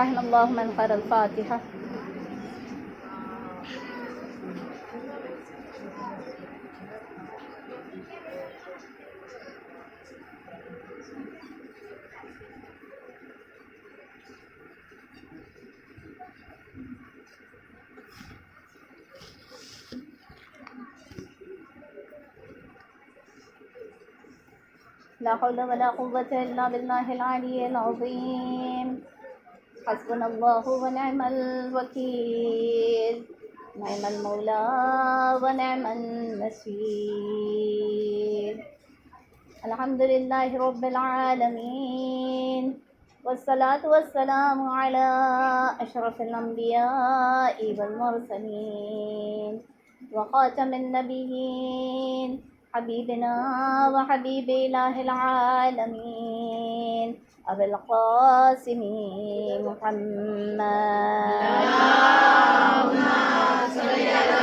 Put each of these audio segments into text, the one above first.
رحم الله من قرأ الفاتحة. لا حول ولا قوة إلا بالله العلي العظيم. حسبنا الله ونعم الوكيل، نعم المولى ونعم النصير. الحمد لله رب العالمين، والصلاة والسلام على أشرف الأنبياء والمرسلين وخاتم النبيين حبيبنا وحبيب إله العالمين أبي القاسم محمد. اللهم صل على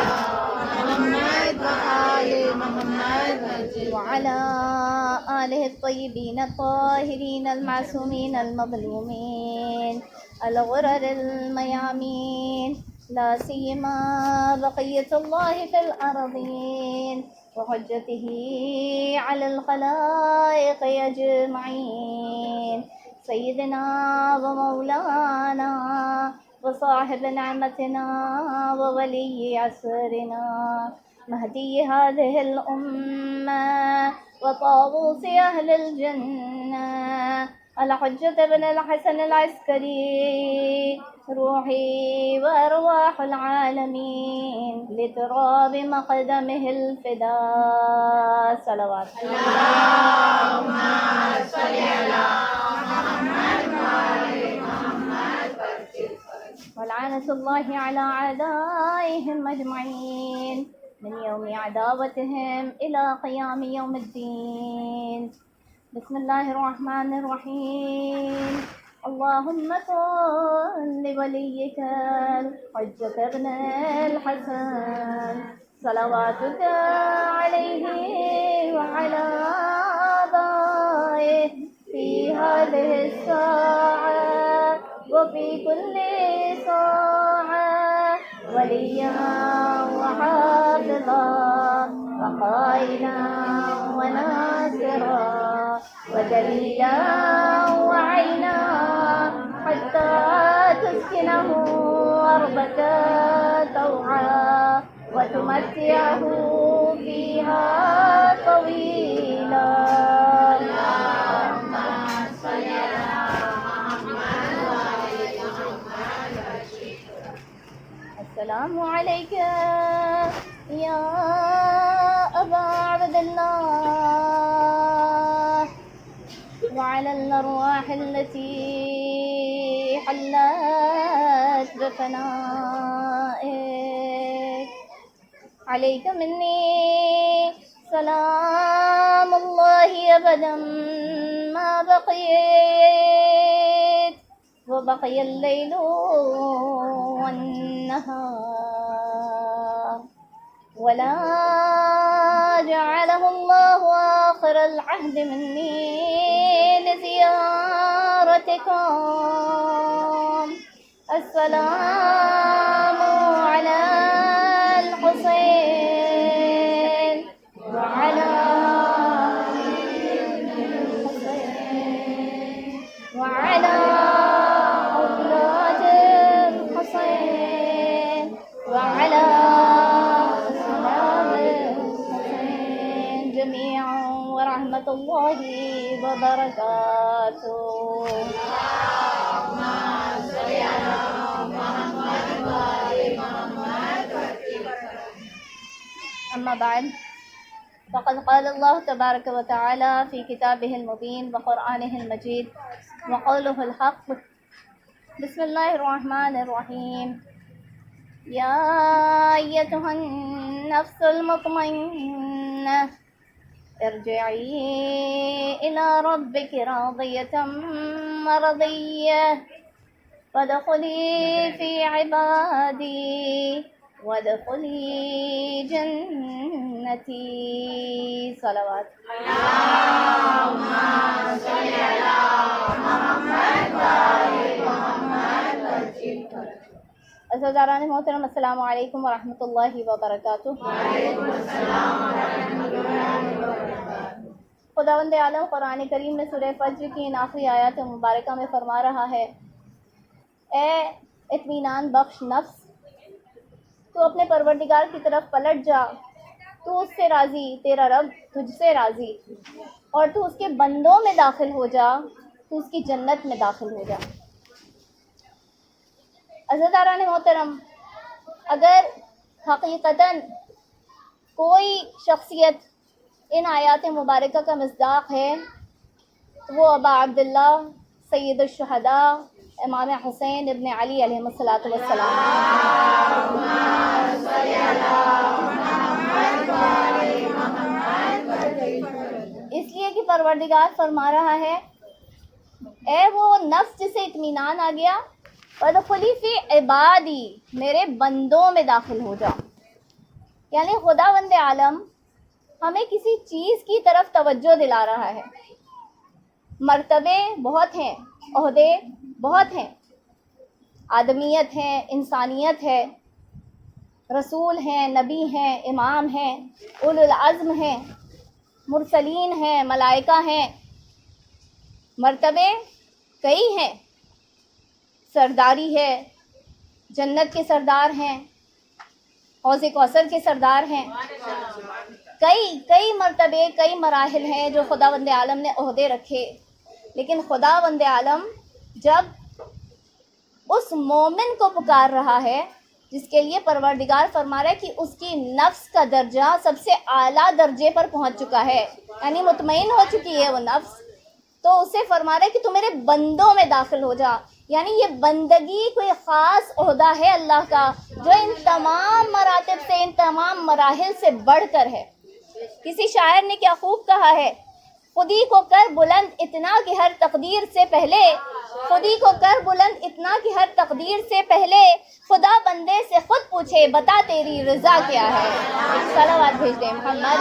محمد وآل محمد وعلى آله الطيبين الطاهرين المعصومين المظلومين الغرر الميامين، لا سيما بقية الله في الأرضين وحجته على الخلائق أجمعين، سيدنا ومولانا وصاحب نعمتنا وولي عصرنا مهدي هذه الأمة وطاووس أهل الجنة الحجة بن الحسن العسكري، روحي وأرواح العالمين لتراب مقدمه الفداء. صلوات اللهم صل على محمد وآل محمد ولعنة الله على أعدائهم أجمعين من يوم عداوتهم إلى قيام يوم الدين. بسم الله الرحمن الرحيم. اللهم كن لوليك الحجة ابن الحسن صلواتك عليه وعلى آبائه في هذه الساعة وفي كل ساعة وليا وحافظا وقائلا وناصرا ودليلا وعينا حتى تسكنه أرضك طوعا وتمتعه فيها طويلا. اللهم صل على محمد وآل محمد. السلام عليك يا أبا عبد الله وعلى الأرواح التي حلت بفنائك. عليك مني سلام الله أبدا ما بقيت وبقي الليل والنهار، ولا جعله الله آخر العهد مني لزيارتكم. السلام على الحسين وعلى الحسين وعلى أولاد الحسين وعلى أصحاب الحسين جميعا ورحمة الله وبركاته. اللهم صل على محمد وآل محمد. أما بعد، فقد قال الله تبارك وتعالى في كتابه المبين وقرآنه المجيد وقوله الحق. بسم الله الرحمن الرحيم. يا أيتها النفس المطمئنة ارجعي إلى ربك راضية مرضية فادخلي في عبادي وادخلي جنتي. صلوات. اللهم صل على محمد وآل محمد. عزیزان محترم السلام علیکم ورحمۃ اللہ وبرکاتہ۔ خداوند عالم قرآن کریم میں سورہ فجر کی ان آخری آیات مبارکہ میں فرما رہا ہے، اے اطمینان بخش نفس، تو اپنے پروردگار کی طرف پلٹ جا، تو اس سے راضی، تیرا رب تجھ سے راضی، اور تو اس کے بندوں میں داخل ہو جا، تو اس کی جنت میں داخل ہو جا۔ عزیزان محترم، اگر حقیقتاً کوئی شخصیت ان آیات مبارکہ کا مصداق ہے تو وہ ابا عبداللہ سید الشہداء امام حسین ابن علی علیہ الصلاۃ والسلام۔ اس لیے کہ پروردگار فرما رہا ہے، اے وہ نفس جسے اطمینان آ گیا، وَادْخُلِي فِي عِبَادِي، میرے بندوں میں داخل ہو جا۔ یعنی خداوند عالم ہمیں کسی چیز کی طرف توجہ دلا رہا ہے۔ مرتبے بہت ہیں، عہدے بہت ہیں، آدمیت ہے، انسانیت ہے، رسول ہیں، نبی ہیں، امام ہیں، اولو العزم ہیں، مرسلین ہیں، ملائکہ ہیں، مرتبے کئی ہیں، سرداری ہے، جنت کے سردار ہیں، حوض کوثر کے سردار ہیں، کئی مرتبے، کئی مراحل ہیں جو خداوند عالم نے عہدے رکھے۔ لیکن خداوند عالم جب اس مومن کو پکار رہا ہے جس کے لیے پروردگار فرما رہا ہے کہ اس کی نفس کا درجہ سب سے اعلیٰ درجے پر پہنچ چکا ہے، یعنی مطمئن ہو چکی ہے وہ نفس، تو اسے فرما رہا ہے کہ تو میرے بندوں میں داخل ہو جا۔ یعنی یہ بندگی کوئی خاص عہدہ ہے اللہ کا جو ان تمام مراتب سے، ان تمام مراحل سے بڑھ کر ہے۔ کسی شاعر نے کیا خوب کہا ہے، خودی کو کر بلند اتنا کہ ہر تقدیر سے پہلے، خودی کو کر بلند اتنا کہ ہر تقدیر سے پہلے خدا بندے سے خود پوچھے بتا تیری رضا کیا ہے۔ ایک صلوات بھیج دیں محمد۔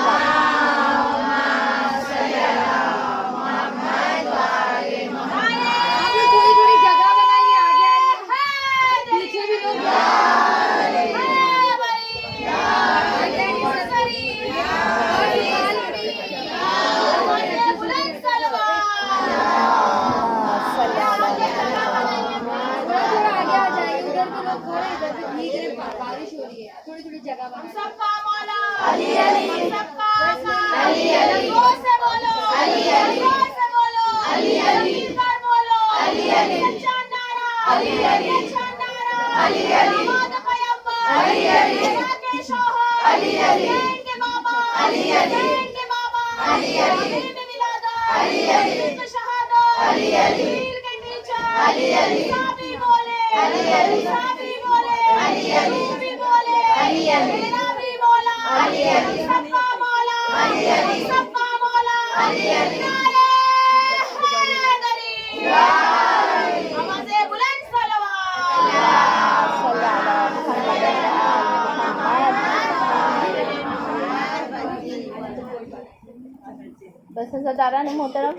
بس عزیزان محترم،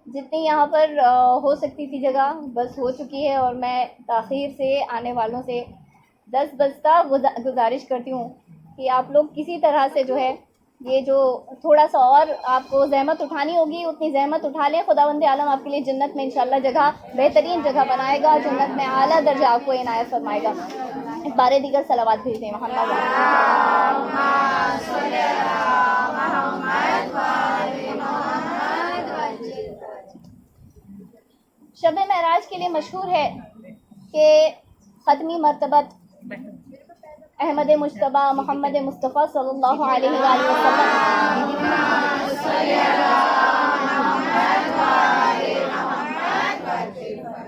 جتنی یہاں پر ہو سکتی تھی جگہ بس ہو چکی ہے، اور میں تاخیر سے آنے والوں سے دستبستہ گزارش کرتی ہوں کہ آپ لوگ کسی طرح سے جو ہے یہ جو تھوڑا سا اور آپ کو زحمت اٹھانی ہوگی اتنی زحمت اٹھا لیں۔ خداوند عالم آپ کے لیے جنت میں انشاءاللہ جگہ، بہترین جگہ بنائے گا، جنت میں اعلیٰ درجہ آپ کو عنایت فرمائے گا۔ اس بارے دیگر صلوات بھیج دیں محمد۔ شب معراج کے لیے مشہور ہے کہ ختمی مرتبت احمد مجتبیٰ محمد مصطفیٰ صلی اللہ علیہ وآلہ وسلم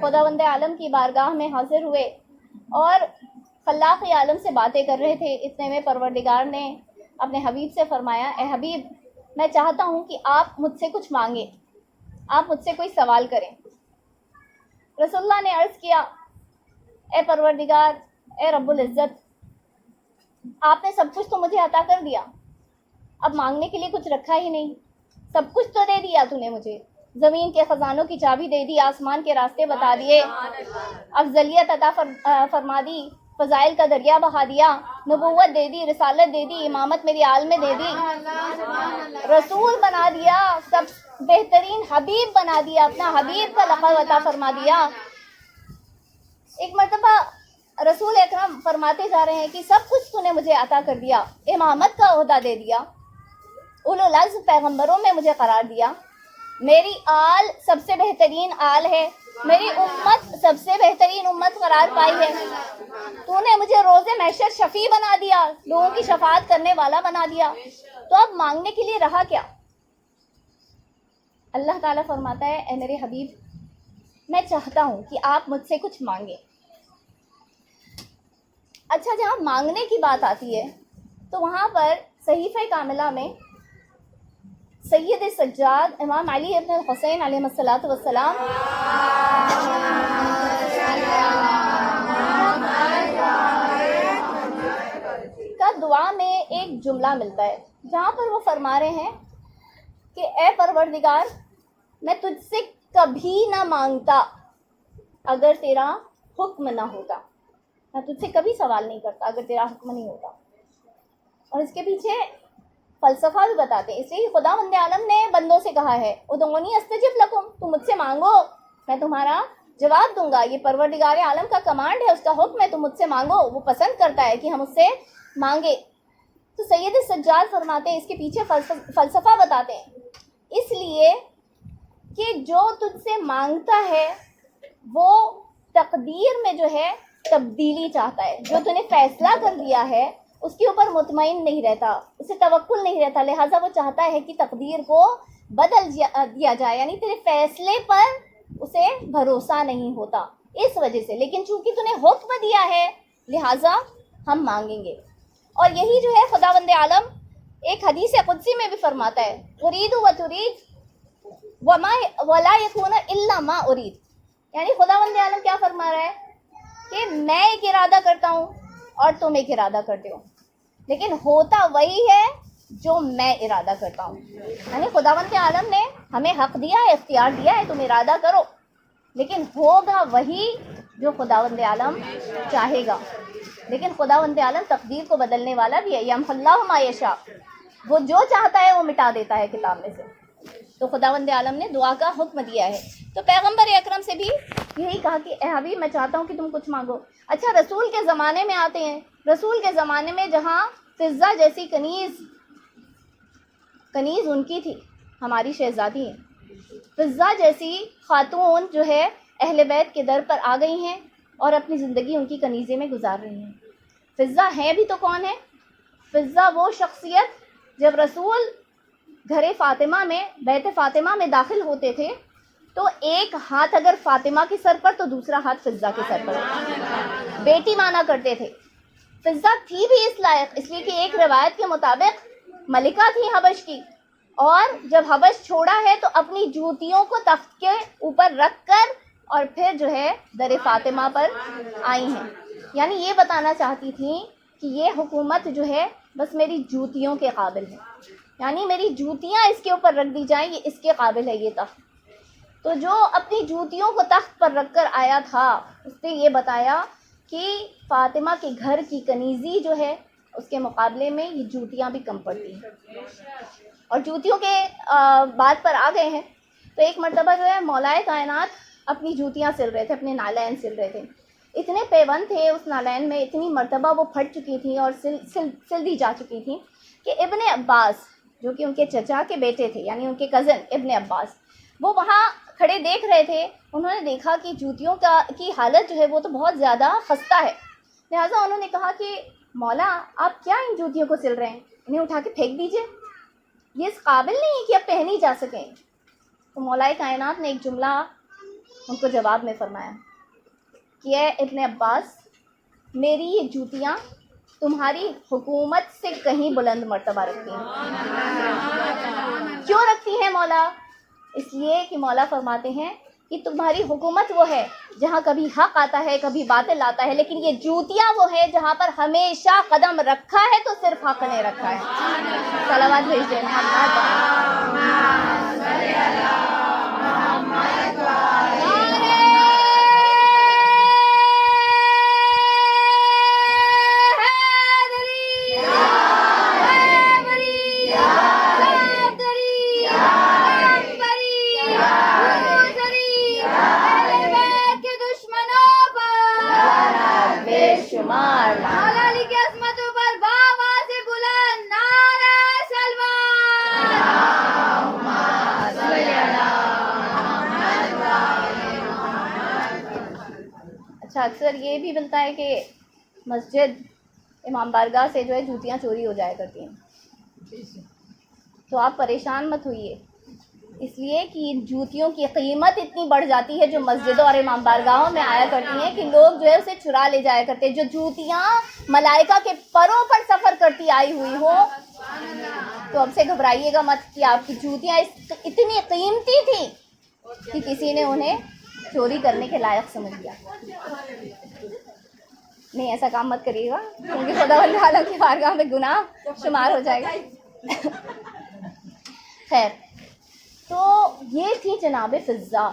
خداوند عالم کی بارگاہ میں حاضر ہوئے اور خلاق عالم سے باتیں کر رہے تھے۔ اتنے میں پروردگار نے اپنے حبیب سے فرمایا، اے حبیب، میں چاہتا ہوں کہ آپ مجھ سے کچھ مانگیں، آپ مجھ سے کوئی سوال کریں۔ رسول اللہ نے عرض کیا، اے پروردگار، اے رب العزت، آپ نے سب کچھ تو مجھے عطا کر دیا، اب مانگنے کے لیے کچھ رکھا ہی نہیں، سب کچھ تو دے دیا تو نے مجھے، زمین کے خزانوں کی چابی دے دی، آسمان کے راستے بتا دیے، افضلیت عطا فرما دی، فضائل کا دریا بہا دیا، نبوت دے دی، رسالت دے دی، امامت میری آل میں دے دی، رسول بنا دیا، سب بہترین حبیب بنا دیا، اپنا حبیب کا لقب عطا فرما دیا۔ ایک مرتبہ رسول اکرم فرماتے جا رہے ہیں کہ سب کچھ تو نے مجھے عطا کر دیا، امامت کا عہدہ دے دیا، اولو العزم پیغمبروں میں مجھے قرار دیا، میری آل سب سے بہترین آل ہے، میری امت سب سے بہترین امت قرار پائی ہے، تو نے مجھے روز محشر شفیع بنا دیا، لوگوں کی شفاعت کرنے والا بنا دیا، تو اب مانگنے کے لیے رہا کیا؟ اللہ تعالیٰ فرماتا ہے اے میرے حبیب میں چاہتا ہوں کہ آپ مجھ سے کچھ مانگیں۔ اچھا، جہاں مانگنے کی بات آتی ہے تو وہاں پر صحیفہ کاملہ میں سید سجاد امام علی ابن الحسین علیہ الصلوۃ والسلام کا دعا میں ایک جملہ ملتا ہے جہاں پر وہ فرما رہے ہیں کہ اے پروردگار، میں تجھ سے کبھی نہ مانگتا اگر تیرا حکم نہ ہوتا، میں تجھ سے کبھی سوال نہیں کرتا اگر تیرا حکم نہیں ہوتا۔ اور اس کے پیچھے فلسفہ بھی بتاتے ہیں، اس لیے خدا بند عالم نے بندوں سے کہا ہے ادعونی استجب لکم، تم مجھ سے مانگو میں تمہارا جواب دوں گا۔ یہ پروردگار عالم کا کمانڈ ہے، اس کا حکم ہے، تم مجھ سے مانگو، وہ پسند کرتا ہے کہ ہم اس سے مانگے۔ تو سید سجاد فرماتے ہیں اس کے پیچھے فلسفہ بتاتے ہیں، اس لیے کہ جو تجھ سے مانگتا ہے وہ تقدیر میں جو ہے تبدیلی چاہتا ہے، جو تو نے فیصلہ کر دیا ہے اس کے اوپر مطمئن نہیں رہتا، اسے توکل نہیں رہتا، لہٰذا وہ چاہتا ہے کہ تقدیر کو بدل دیا جائے، یعنی تیرے فیصلے پر اسے بھروسہ نہیں ہوتا اس وجہ سے، لیکن چونکہ تو نے حکم دیا ہے لہٰذا ہم مانگیں گے۔ اور یہی جو ہے خداوند عالم ایک حدیث قدسی میں بھی فرماتا ہے ارید و ترید ولا یکون الا ما ارید، یعنی خداوند عالم کیا فرما رہا ہے کہ میں ایک ارادہ کرتا ہوں اور تم ایک ارادہ کرتے ہو، لیکن ہوتا وہی ہے جو میں ارادہ کرتا ہوں۔ یعنی خداوند عالم نے ہمیں حق دیا ہے، اختیار دیا ہے، تم ارادہ کرو، لیکن ہوگا وہی جو خداوند عالم چاہے گا۔ لیکن خداوند عالم تقدیر کو بدلنے والا بھی ہے، یمحو اللہ ما یشاء، وہ جو چاہتا ہے وہ مٹا دیتا ہے کتاب میں سے۔ تو خداوند عالم نے دعا کا حکم دیا ہے، تو پیغمبر اکرم سے بھی یہی کہا کہ اے حبیب میں چاہتا ہوں کہ تم کچھ مانگو۔ اچھا، رسول کے زمانے میں آتے ہیں، رسول کے زمانے میں جہاں فضہ جیسی کنیز ان کی تھی، ہماری شہزادی ہیں، فضہ جیسی خاتون جو ہے اہل بیت کے در پر آ گئی ہیں اور اپنی زندگی ان کی کنیزے میں گزار رہی ہیں۔ فضہ ہیں بھی تو کون ہے؟ فضہ وہ شخصیت جب رسول گھر فاطمہ میں بیت فاطمہ میں داخل ہوتے تھے تو ایک ہاتھ اگر فاطمہ کے سر پر تو دوسرا ہاتھ فضہ کے سر پر، بیٹی مانا کرتے تھے۔ فضہ تھی بھی اس لائق، اس لیے کہ ایک روایت کے مطابق ملکہ تھی حبش کی، اور جب حبش چھوڑا ہے تو اپنی جوتیوں کو تخت کے اوپر رکھ کر اور پھر جو ہے در فاطمہ پر آئی ہیں، یعنی یہ بتانا چاہتی تھیں کہ یہ حکومت جو ہے بس میری جوتیوں کے قابل ہے، یعنی میری جوتیاں اس کے اوپر رکھ دی جائیں، یہ اس کے قابل ہے یہ تخت۔ تو جو اپنی جوتیوں کو تخت پر رکھ کر آیا تھا اس نے یہ بتایا کہ فاطمہ کے گھر کی کنیزی جو ہے اس کے مقابلے میں یہ جوتیاں بھی کم پڑتی ہیں۔ اور جوتیوں کے بات پر آ گئے ہیں تو ایک مرتبہ جو ہے مولائے کائنات اپنی جوتیاں سل رہے تھے، اپنے نالین سل رہے تھے، اتنے پیوند تھے اس نالین میں، اتنی مرتبہ وہ پھٹ چکی تھیں اور سل دی جا چکی تھیں کہ ابن عباس جو کہ ان کے چچا کے بیٹے تھے، یعنی ان کے کزن ابن عباس، وہ وہاں کھڑے دیکھ رہے تھے۔ انہوں نے دیکھا کہ جوتیوں کی حالت جو ہے وہ تو بہت زیادہ خستہ ہے، لہٰذا انہوں نے کہا کہ مولا آپ کیا ان جوتیوں کو سل رہے ہیں، انہیں اٹھا کے پھینک دیجئے، یہ اس قابل نہیں ہے کہ اب پہنی جا سکیں۔ تو مولائے کائنات نے ایک جملہ ان کو جواب میں فرمایا کہ اے ابن عباس، میری یہ جوتیاں تمہاری حکومت سے کہیں بلند مرتبہ رکھتی ہیں۔ کیوں رکھتی ہیں مولا؟ اس لیے کہ مولا فرماتے ہیں کہ تمہاری حکومت وہ ہے جہاں کبھی حق آتا ہے کبھی باطل آتا ہے، لیکن یہ جوتیاں وہ ہے جہاں پر ہمیشہ قدم رکھا ہے تو صرف حق نے رکھا ہے۔ صلوات بھیج دیں محمد۔ اچھا اکثر یہ بھی ملتا ہے کہ مسجد امام بارگاہ سے جو ہے جوتیاں چوری ہو جایا کرتی ہیں، تو آپ پریشان مت ہوئیے، اس لیے کہ جوتیوں کی قیمت اتنی بڑھ جاتی ہے جو مسجدوں اور امام بارگاہوں میں آیا کرتی ہیں کہ لوگ جو ہے اسے چرا لے جایا کرتے ہیں. جو جوتیاں ملائکہ کے پروں پر سفر کرتی آئی ہوئی ہوں تو اب سے گھبرائیے گا مت کہ آپ کی جوتیاں اتنی قیمتی تھیں کہ کسی نے انہیں چوری کرنے کے لائق سمجھ لیا. نہیں ایسا کام مت کریے گا کیونکہ خدا وند عالم کی بارگاہ میں گناہ شمار ہو جائے گا. خیر، تو یہ تھی جناب فضہ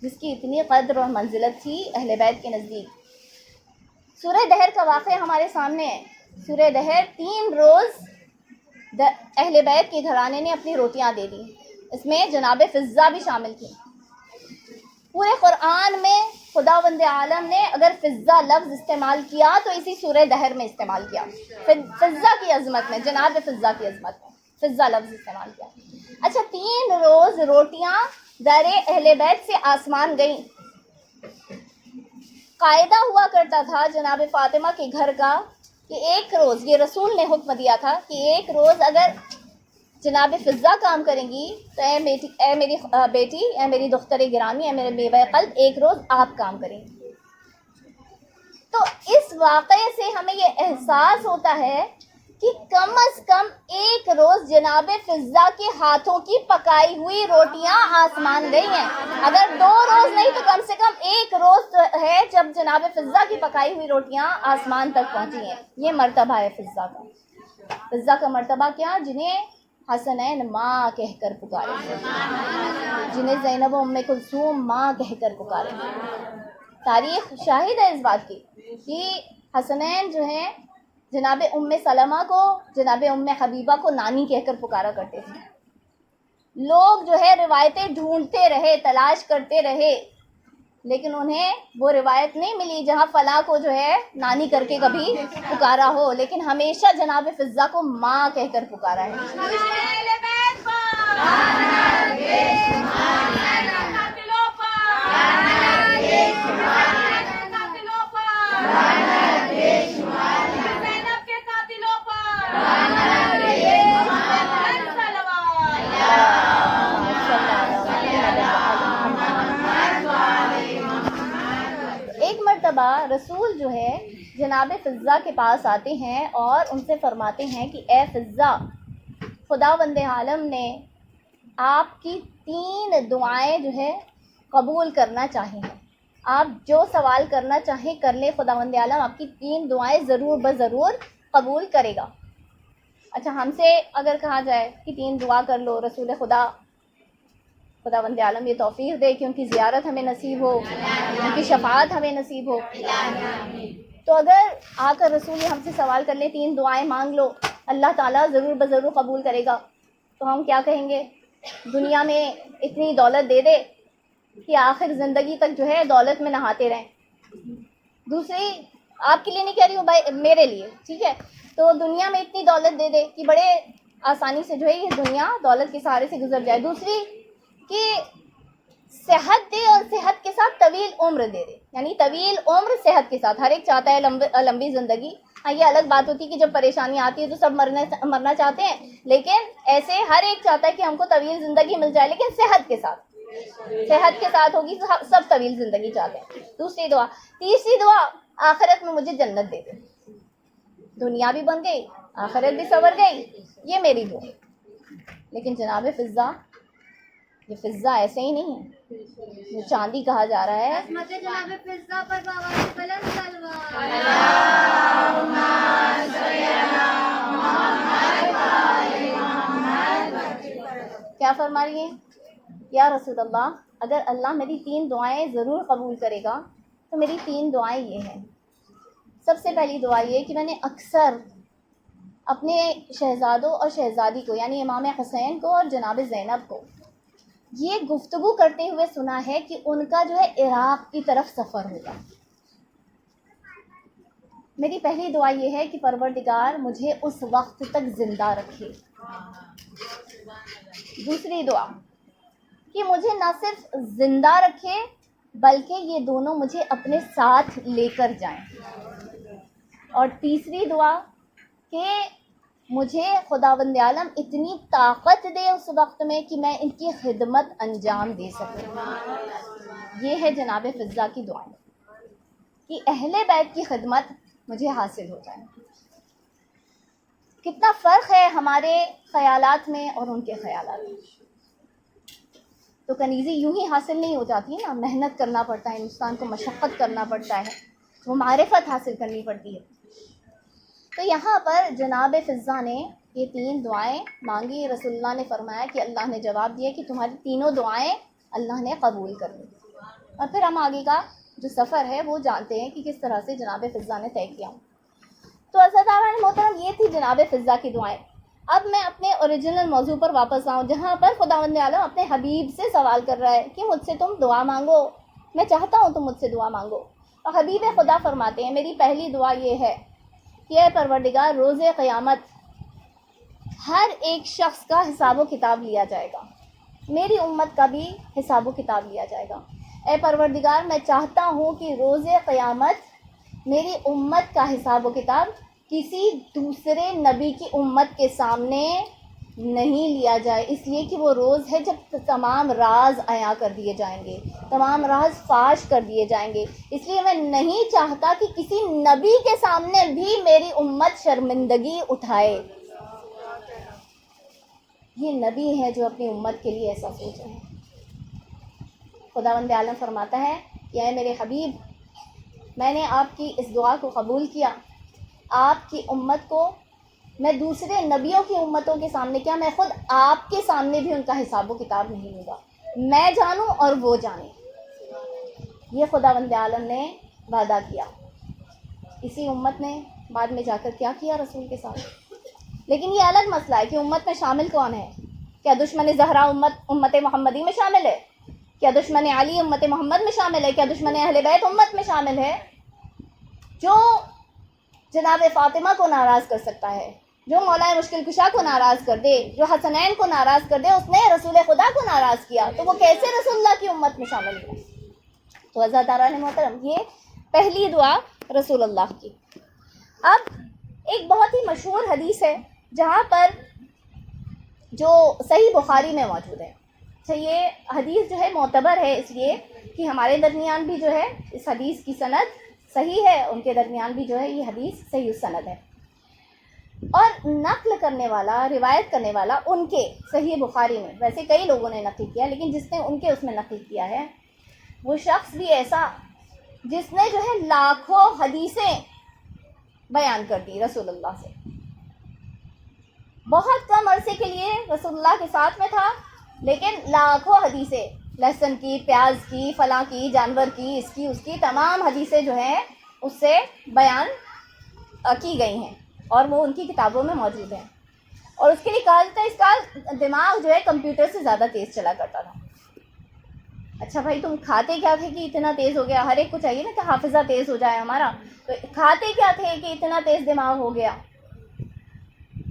جس کی اتنی قدر اور منزلت تھی اہل بیت کے نزدیک. سورہ دہر کا واقعہ ہمارے سامنے ہے. سورہ دہر 3 روز اہل بیت کے گھرانے نے اپنی روٹیاں دے دی. اس میں جناب فضہ بھی شامل تھی. پورے قرآن میں خداوند عالم نے اگر فضہ لفظ استعمال کیا تو اسی سورہ دہر میں استعمال کیا. فضہ کی عظمت میں، جناب فضہ کی عظمت میں فضہ لفظ استعمال کیا. اچھا 3 روز روٹیاں در اہل بیت سے آسمان گئیں. قاعدہ ہوا کرتا تھا جناب فاطمہ کے گھر کا کہ ایک روز، یہ رسول نے حکم دیا تھا کہ ایک روز اگر جناب فضہ کام کریں گی تو اے میری بیٹی، اے میری دختر گرامی، اے میرے بیوہ قلب، ایک روز آپ کام کریں گی. تو اس واقعے سے ہمیں یہ احساس ہوتا ہے کہ کم از کم ایک روز جناب فضہ کے ہاتھوں کی پکائی ہوئی روٹیاں آسمان گئی ہیں. اگر 2 روز نہیں تو کم سے کم ایک روز ہے جب جناب فضہ کی پکائی ہوئی روٹیاں آسمان تک پہنچی ہیں. یہ مرتبہ ہے فضہ کا. فضہ کا مرتبہ کیا؟ جنہیں حسنین ماں کہہ کر پکارے، جنہیں زینب و ام کلثوم ماں کہہ کر پکارے. تاریخ شاہد ہے اس بات کی کہ حسنین جو ہیں جناب ام سلمہ کو، جناب ام حبیبہ کو نانی کہہ کر پکارا کرتے تھے. لوگ جو ہے روایتیں ڈھونڈتے رہے، تلاش کرتے رہے، لیکن انہیں وہ روایت نہیں ملی جہاں فلاں کو جو ہے نانی کر کے کبھی پکارا ہو، لیکن ہمیشہ جناب فضہ کو ماں کہہ کر پکارا ہے. ایک مرتبہ رسول جو ہے جناب فضہ کے پاس آتے ہیں اور ان سے فرماتے ہیں کہ اے فضہ، خداوند عالم نے آپ کی 3 دعائیں جو ہے قبول کرنا چاہی ہیں. آپ جو سوال کرنا چاہیں کر لیں، خداوند عالم آپ کی 3 دعائیں ضرور بضرور قبول کرے گا. اچھا ہم سے اگر کہا جائے کہ 3 دعا کر لو، رسول خداوند عالم یہ توفیق دے کہ ان کی زیارت ہمیں نصیب ہو، ان کی شفاعت ہمیں نصیب ہو. تو اگر آ کر رسول ہم سے سوال کر لیں 3 دعائیں مانگ لو، اللہ تعالیٰ ضرور بضرور قبول کرے گا، تو ہم کیا کہیں گے؟ دنیا میں اتنی دولت دے دے کہ آخر زندگی تک جو ہے دولت میں نہاتے رہیں. دوسری، آپ کے لیے نہیں کہہ رہی ہوں بھائی، میرے لیے ٹھیک ہے، تو دنیا میں اتنی دولت دے دے کہ بڑے آسانی سے جو ہے یہ دنیا دولت کے سہارے سے گزر جائے. دوسری کہ صحت دے اور صحت کے ساتھ طویل عمر دے دے، یعنی طویل عمر صحت کے ساتھ. ہر ایک چاہتا ہے لمبی زندگی. ہاں یہ الگ بات ہوتی ہے کہ جب پریشانی آتی ہے تو سب مرنا چاہتے ہیں، لیکن ایسے ہر ایک چاہتا ہے کہ ہم کو طویل زندگی مل جائے، لیکن صحت کے ساتھ ہوگی تو سب طویل زندگی چاہتے ہیں. دوسری دعا. تیسری دعا، آخرت میں مجھے جنت دے دے. دنیا بھی بن گئی، آخرت بھی سنور گئی، یہ میری دعا. لیکن جناب فضہ، یہ فضہ ایسے ہی نہیں ہے جو چاندی کہا جا رہا ہے. جناب فضہ پر بابا بلند سلوات. کیا فرما رہی ہیں؟ یا رسول اللہ، اگر اللہ میری 3 دعائیں ضرور قبول کرے گا تو میری 3 دعائیں یہ ہیں. سب سے پہلی دعا یہ کہ میں نے اکثر اپنے شہزادوں اور شہزادی کو، یعنی امام حسین کو اور جناب زینب کو، یہ گفتگو کرتے ہوئے سنا ہے کہ ان کا جو ہے عراق کی طرف سفر ہوگا. میری پہلی دعا یہ ہے کہ پروردگار مجھے اس وقت تک زندہ رکھے. دوسری دعا کہ مجھے نہ صرف زندہ رکھے بلکہ یہ دونوں مجھے اپنے ساتھ لے کر جائیں. اور تیسری دعا کہ مجھے خداوند عالم اتنی طاقت دے اس وقت میں کہ میں ان کی خدمت انجام دے سکوں. یہ ہے جناب فضہ کی دعائیں کہ اہل بیت کی خدمت مجھے حاصل ہو جائے. کتنا فرق ہے ہمارے خیالات میں اور ان کے خیالات میں. تو کنیزی یوں ہی حاصل نہیں ہو جاتی ہے نا، محنت کرنا پڑتا ہے، انسان کو مشقت کرنا پڑتا ہے، وہ معرفت حاصل کرنی پڑتی ہے. تو یہاں پر جناب فضہ نے یہ 3 دعائیں مانگی. رسول اللہ نے فرمایا کہ اللہ نے جواب دیا کہ تمہاری تینوں دعائیں اللہ نے قبول کر لی. اور پھر ہم آگے کا جو سفر ہے وہ جانتے ہیں کہ کس طرح سے جناب فضہ نے طے کیا. تو عزیزان محترم یہ تھی جناب فضہ کی دعائیں. اب میں اپنے اوریجنل موضوع پر واپس آؤں، جہاں پر خداوند عالم اپنے حبیب سے سوال کر رہا ہے کہ مجھ سے تم دعا مانگو، میں چاہتا ہوں تم مجھ سے دعا مانگو. اور حبیب خدا فرماتے ہیں میری پہلی دعا یہ ہے کہ اے پروردگار روز قیامت ہر ایک شخص کا حساب و کتاب لیا جائے گا، میری امت کا بھی حساب و کتاب لیا جائے گا. اے پروردگار میں چاہتا ہوں کہ روز قیامت میری امت کا حساب و کتاب کسی دوسرے نبی کی امت کے سامنے نہیں لیا جائے، اس لیے کہ وہ روز ہے جب تمام راز عیاں کر دیے جائیں گے، تمام راز فاش کر دیے جائیں گے. اس لیے میں نہیں چاہتا کہ کسی نبی کے سامنے بھی میری امت شرمندگی اٹھائے. یہ نبی ہے جو اپنی امت کے لیے ایسا سوچ رہے ہیں. خداوند عالم فرماتا ہے کہ اے میرے حبیب میں نے آپ کی اس دعا کو قبول کیا. آپ کی امت کو میں دوسرے نبیوں کی امتوں کے سامنے کیا، میں خود آپ کے سامنے بھی ان کا حساب و کتاب نہیں لوں گا. میں جانوں اور وہ جانیں. یہ خداوند عالم نے وعدہ کیا. اسی امت نے بعد میں جا کر کیا کیا رسول کے ساتھ. لیکن یہ الگ مسئلہ ہے کہ امت میں شامل کون ہے. کیا دشمن زہرا امت محمدی میں شامل ہے؟ کیا دشمن علی امت محمد میں شامل ہے؟ کیا دشمن اہل بیت امت میں شامل ہے؟ جو جناب فاطمہ کو ناراض کر سکتا ہے، جو مولا مشکل کشا کو ناراض کر دے، جو حسنین کو ناراض کر دے، اس نے رسول خدا کو ناراض کیا، تو وہ کیسے رسول اللہ کی امت میں شامل ہوا؟ تو عزیزان محترم یہ پہلی دعا رسول اللہ کی. اب ایک بہت ہی مشہور حدیث ہے جہاں پر جو صحیح بخاری میں موجود ہے. اچھا یہ حدیث جو ہے معتبر ہے اس لیے کہ ہمارے درمیان بھی جو ہے اس حدیث کی سند صحیح ہے، ان کے درمیان بھی جو ہے یہ حدیث صحیح السند ہے. اور نقل کرنے والا، روایت کرنے والا ان کے صحیح بخاری میں، ویسے کئی لوگوں نے نقل کیا لیکن جس نے ان کے اس میں نقل کیا ہے وہ شخص بھی ایسا جس نے جو ہے لاکھوں حدیثیں بیان کر دی رسول اللہ سے. بہت کم عرصے کے لیے رسول اللہ کے ساتھ میں تھا لیکن لاکھوں حدیثیں، لہسن کی، پیاز کی، فلاں کی، جانور کی، اس کی تمام حدیثیں جو ہیں اس سے بیان کی گئی ہیں اور وہ ان کی کتابوں میں موجود ہیں. اور اس کے لیے کہا جاتا ہے اس کا دماغ جو ہے کمپیوٹر سے زیادہ تیز چلا کرتا تھا. اچھا بھائی تم کھاتے کیا تھے کہ اتنا تیز ہو گیا؟ ہر ایک کو چاہیے نا کہ حافظہ تیز ہو جائے ہمارا. تو کھاتے کیا تھے کہ اتنا تیز دماغ ہو گیا؟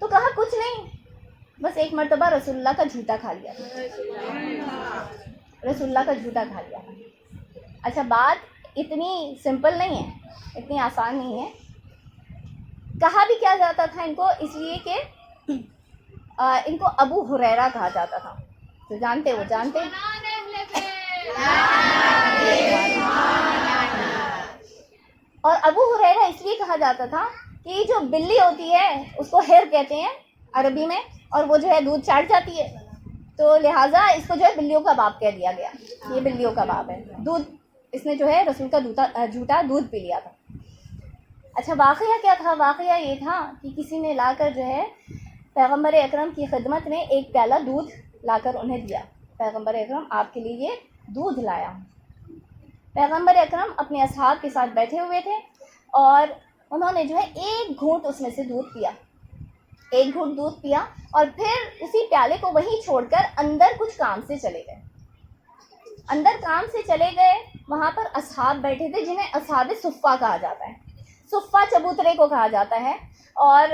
تو کہا کچھ نہیں، بس ایک مرتبہ رسول اللہ کا جھوٹا کھا لیا تھا. رسول اللہ کا جھوٹا کھا لیا تھا. اچھا بات اتنی سمپل نہیں ہے، اتنی آسان نہیں ہے. کہا بھی کیا جاتا تھا ان کو اس لیے کہ ان کو ابو ہریرہ کہا جاتا تھا. جو جانتے وہ جانتے. اور ابو ہریرہ اس لیے کہا جاتا تھا کہ جو بلی ہوتی ہے اس کو ہیر کہتے ہیں عربی میں، اور وہ جو ہے دودھ چاٹ جاتی ہے، تو لہٰذا اس کو جو ہے بلیوں کا باپ کہہ دیا گیا. یہ بلیوں کا باپ ہے. دودھ اس نے جو ہے رسول کا جھوٹا دودھ پی لیا تھا. اچھا واقعہ کیا تھا؟ واقعہ یہ تھا کہ کسی نے لا کر جو ہے پیغمبر اکرم کی خدمت میں ایک پیالہ دودھ لا کر انہیں دیا. پیغمبر اکرم آپ کے لیے یہ دودھ لایا. پیغمبر اکرم اپنے اصحاب کے ساتھ بیٹھے ہوئے تھے اور انہوں نے جو ہے ایک گھونٹ اس میں سے دودھ پیا. ایک گھونٹ دودھ پیا اور پھر اسی پیالے کو وہیں چھوڑ کر اندر کچھ کام سے چلے گئے. اندر کام سے چلے گئے. وہاں پر اصحاب بیٹھے تھے جنہیں اصحاب صفہ کہا جاتا ہے. صفہ چبوترے کو کہا جاتا ہے. اور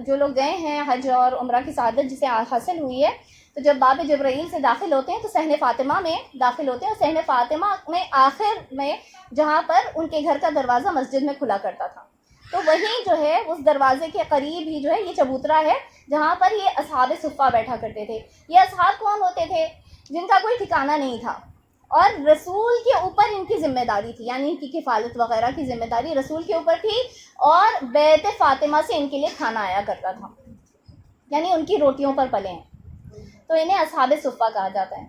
جو لوگ گئے ہیں حج اور عمرہ کی سعادت جسے حاصل ہوئی ہے تو جب باب جبرائیل سے داخل ہوتے ہیں تو صحن فاطمہ میں داخل ہوتے ہیں، اور صحن فاطمہ میں آخر میں جہاں پر ان کے گھر کا دروازہ مسجد میں کھلا کرتا تھا، تو وہیں جو ہے اس دروازے کے قریب ہی جو ہے یہ چبوترا ہے جہاں پر یہ اصحاب صفہ بیٹھا کرتے تھے۔ یہ اصحاب کون ہوتے تھے؟ جن کا کوئی ٹھکانہ نہیں تھا، اور رسول کے اوپر ان کی ذمہ داری تھی، یعنی ان کی کفالت وغیرہ کی ذمہ داری رسول کے اوپر تھی، اور بیت فاطمہ سے ان کے لیے کھانا آیا کرتا تھا، یعنی ان کی روٹیوں پر پلے ہیں، تو انہیں اصحاب صفہ کہا جاتا ہے۔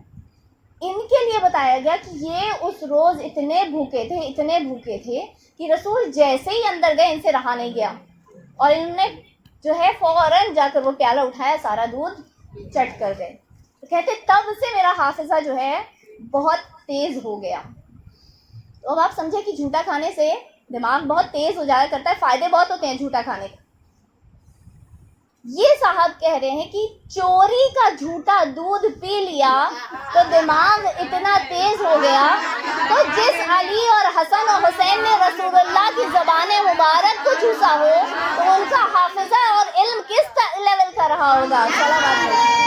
ان کے لیے بتایا گیا کہ یہ اس روز اتنے بھوکے تھے کہ رسول جیسے ہی اندر گئے ان سے رہا نہیں گیا، اور انہوں نے جو ہے فوراً جا کر وہ پیالہ اٹھایا، سارا دودھ چٹ کر گئے۔ تو کہتے تب سے میرا حافظہ جو ہے بہت تیز ہو گیا۔ تو اب آپ سمجھے کہ جھوٹا کھانے سے دماغ بہت تیز ہو جایا کرتا ہے، فائدے بہت ہوتے ہیں جھوٹا کھانے کے۔ یہ صاحب کہہ رہے ہیں کہ چوری کا جھوٹا دودھ پی لیا تو دماغ اتنا تیز ہو گیا، تو جس علی اور حسن اور حسین نے رسول اللہ کی زبان مبارک کو چوسا ہو تو ان کا حافظہ اور علم کس لیول کا رہا ہوگا؟ سلام علیکم۔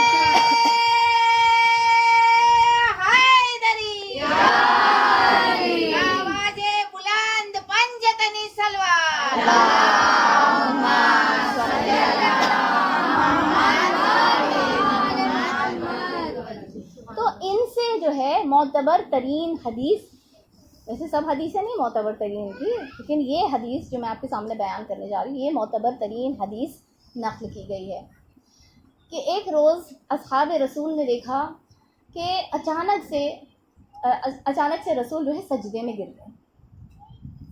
تو ان سے جو ہے معتبر ترین حدیث، ویسے سب حدیثیں نہیں معتبر ترین کی، لیکن یہ حدیث جو میں آپ کے سامنے بیان کرنے جا رہی ہوں یہ معتبر ترین حدیث نقل کی گئی ہے کہ ایک روز اصحاب رسول نے دیکھا کہ اچانک سے رسول جو ہے سجدے میں گر گئے،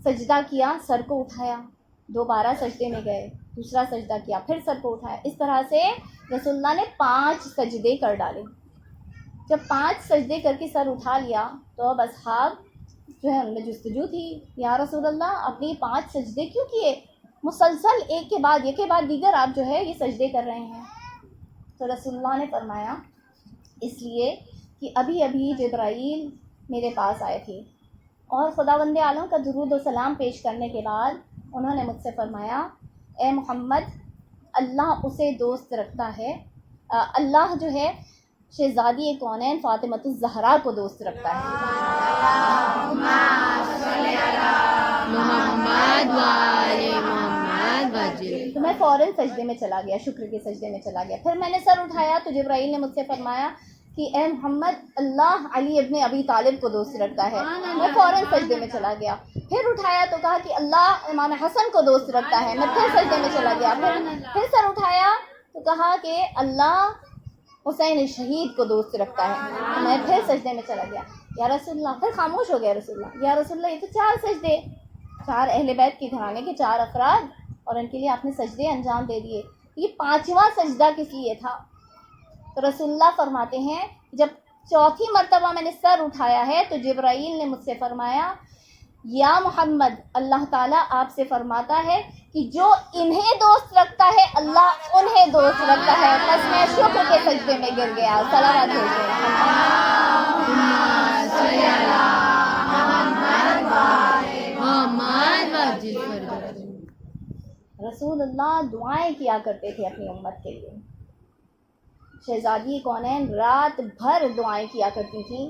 سجدہ کیا، سر کو اٹھایا، دوبارہ سجدے میں گئے، دوسرا سجدہ کیا، پھر سر کو اٹھایا، اس طرح سے رسول اللہ نے 5 سجدے کر ڈالے۔ جب 5 سجدے کر کے سر اٹھا لیا تو اب اصحاب جو ہے ان میں جستجو تھی، یا رسول اللہ اپنی 5 سجدے کیوں کیے؟ مسلسل ایک کے بعد دیگر آپ جو ہے یہ سجدے کر رہے ہیں۔ تو رسول اللہ نے فرمایا اس لیے کہ ابھی جبرائیل میرے پاس آئے تھے، اور خداوند عالم کا درود و سلام پیش کرنے کے بعد انہوں نے مجھ سے فرمایا اے محمد، اللہ اسے دوست رکھتا ہے، اللہ جو ہے شہزادی کونین فاطمۃ الزہرا کو دوست رکھتا ہے۔ تو میں فوراً سجدے میں چلا گیا، شکر کے سجدے میں چلا گیا۔ پھر میں نے سر اٹھایا تو جبرائیل نے مجھ سے فرمایا کہ اے محمد، اللہ علی ابن ابی طالب کو دوست رکھتا ہے۔ میں فوراً سجدے میں چلا گیا۔ پھر اٹھایا تو کہا کہ اللہ امام حسن کو دوست رکھتا ہے۔ میں پھر سجدے میں چلا گیا۔ پھر سر اٹھایا تو کہا کہ اللہ حسین شہید کو دوست رکھتا ہے۔ میں پھر سجدے میں چلا گیا۔ یا رسول اللہ، پھر خاموش ہو گیا رسول اللہ۔ یا رسول اللہ، یہ تو 4 سجدے، 4 اہل بیت کے گھرانے کے 4 افراد، اور ان کے لیے آپ نے سجدے انجام دے دیے، یہ 5واں سجدہ کس لیے تھا؟ تو رسول اللہ فرماتے ہیں جب 4تھی مرتبہ میں نے سر اٹھایا ہے تو جبرائیل نے مجھ سے فرمایا یا محمد، اللہ تعالیٰ آپ سے فرماتا ہے کہ جو انہیں دوست رکھتا ہے اللہ انہیں دوست رکھتا ہے۔ بس میں شکر کے سجدے میں گر گیا۔ صلوات بھیجیں۔ رسول اللہ دعائیں کیا کرتے تھے اپنی امت کے لیے۔ شہزادی کونین رات بھر دعائیں کیا کرتی تھیں۔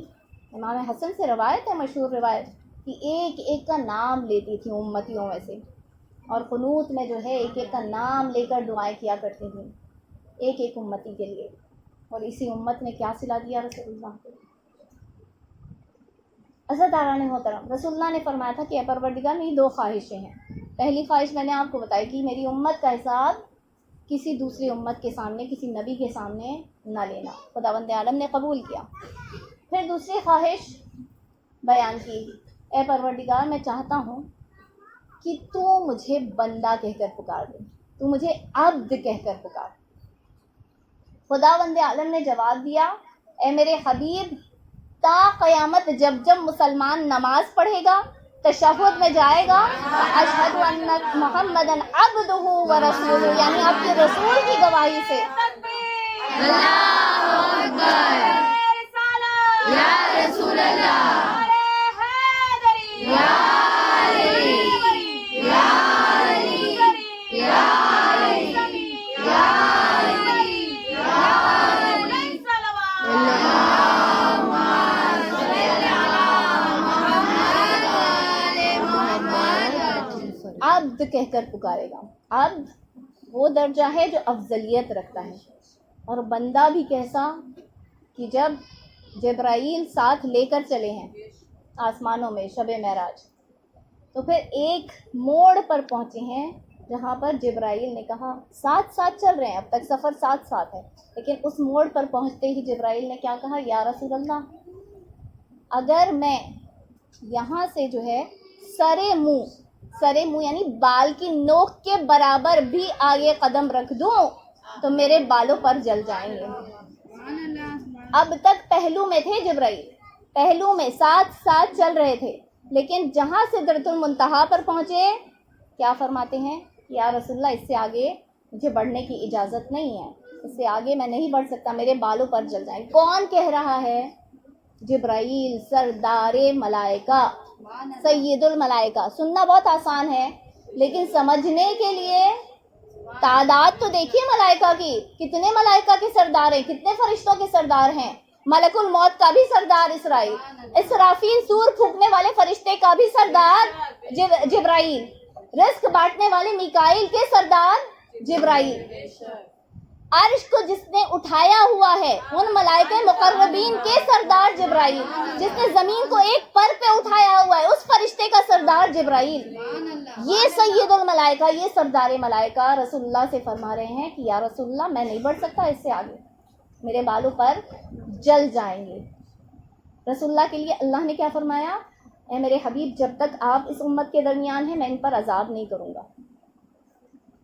امام حسن سے روایت ہے، مشہور روایت، کہ ایک ایک کا نام لیتی تھیں امتیوں میں سے، اور قنوت میں جو ہے ایک ایک کا نام لے کر دعائیں کیا کرتی تھیں ایک ایک امتی کے لیے۔ اور اسی امت نے کیا صلہ دیا رسول اللہ کو۔ حضرت اعلیٰ محترم رسول اللہ نے فرمایا تھا کہ اے پروردگار، میری 2 خواہشیں ہیں۔ پہلی خواہش میں نے آپ کو بتائی کہ میری امت کا حساب کسی دوسری امت کے سامنے، کسی نبی کے سامنے نہ لینا، خداوند عالم نے قبول کیا۔ پھر دوسری خواہش بیان کی، اے پروردگار، میں چاہتا ہوں کہ تو مجھے بندہ کہہ کر پکار دے، تو مجھے عبد کہہ کر پکار۔ خداوند عالم نے جواب دیا، اے میرے حبیب، تا قیامت جب مسلمان نماز پڑھے گا، تشہد میں جائے گا، اشہد ان محمدن عبدہ و رسولہ، یعنی آپ کے رسول کی گواہی سے اللہ اکبر، یا رسول اللہ، یا علی، یا علی، یا علی، یا علی، یا علی، عبد کہہ کر پکارے گا۔ عبد وہ درجہ ہے جو افضلیت رکھتا ہے، اور بندہ بھی کیسا کہ جب جبرائیل ساتھ لے کر چلے ہیں آسمانوں میں شب معراج، تو پھر ایک موڑ پر پہنچے ہیں جہاں پر جبرائیل نے کہا، ساتھ ساتھ چل رہے ہیں، اب تک سفر ساتھ ساتھ ہے، لیکن اس موڑ پر پہنچتے ہی جبرائیل نے کیا کہا، یا رسول اللہ، اگر میں یہاں سے جو ہے سرے منہ یعنی بال کی نوک کے برابر بھی آگے قدم رکھ دوں تو میرے بالوں پر جل جائیں گے۔ اب تک پہلو میں تھے جبرائیل، پہلو میں ساتھ ساتھ چل رہے تھے، لیکن جہاں سدرۃ المنتہا پر پہنچے کیا فرماتے ہیں، یا رسول اللہ اس سے آگے مجھے بڑھنے کی اجازت نہیں ہے، اس سے آگے میں نہیں بڑھ سکتا، میرے بالوں پر جل جائیں۔ کون کہہ رہا ہے؟ جبرائیل، سردار ملائکہ، سید الملائکہ۔ سننا بہت آسان ہے، لیکن سمجھنے کے لیے تعداد تو دیکھیے ملائکہ کی، کتنے ملائکہ کے سردار ہیں، کتنے فرشتوں کے سردار ہیں۔ ملک الموت کا بھی سردار اسرائیل، اسرافیل سور پھونکنے والے فرشتے کا بھی سردار جبرائیل، رزق بانٹنے والے میکائیل کے سردار جبرائیل، عرش کو جس نے اٹھایا ہوا ہے ان ملائکہ مقربین کے سردار جبرائیل، جس نے زمین کو ایک پر پہ اٹھایا ہوا ہے اس فرشتے کا سردار جبرائیل، یہ سید الملائکہ، یہ سردار ملائکہ رسول اللہ سے فرما رہے ہیں کہ یا رسول اللہ میں نہیں بڑھ سکتا اس سے آگے، میرے بالوں پر جل جائیں گے۔ رسول اللہ کے لیے اللہ نے کیا فرمایا، اے میرے حبیب جب تک آپ اس امت کے درمیان ہیں میں ان پر عذاب نہیں کروں گا۔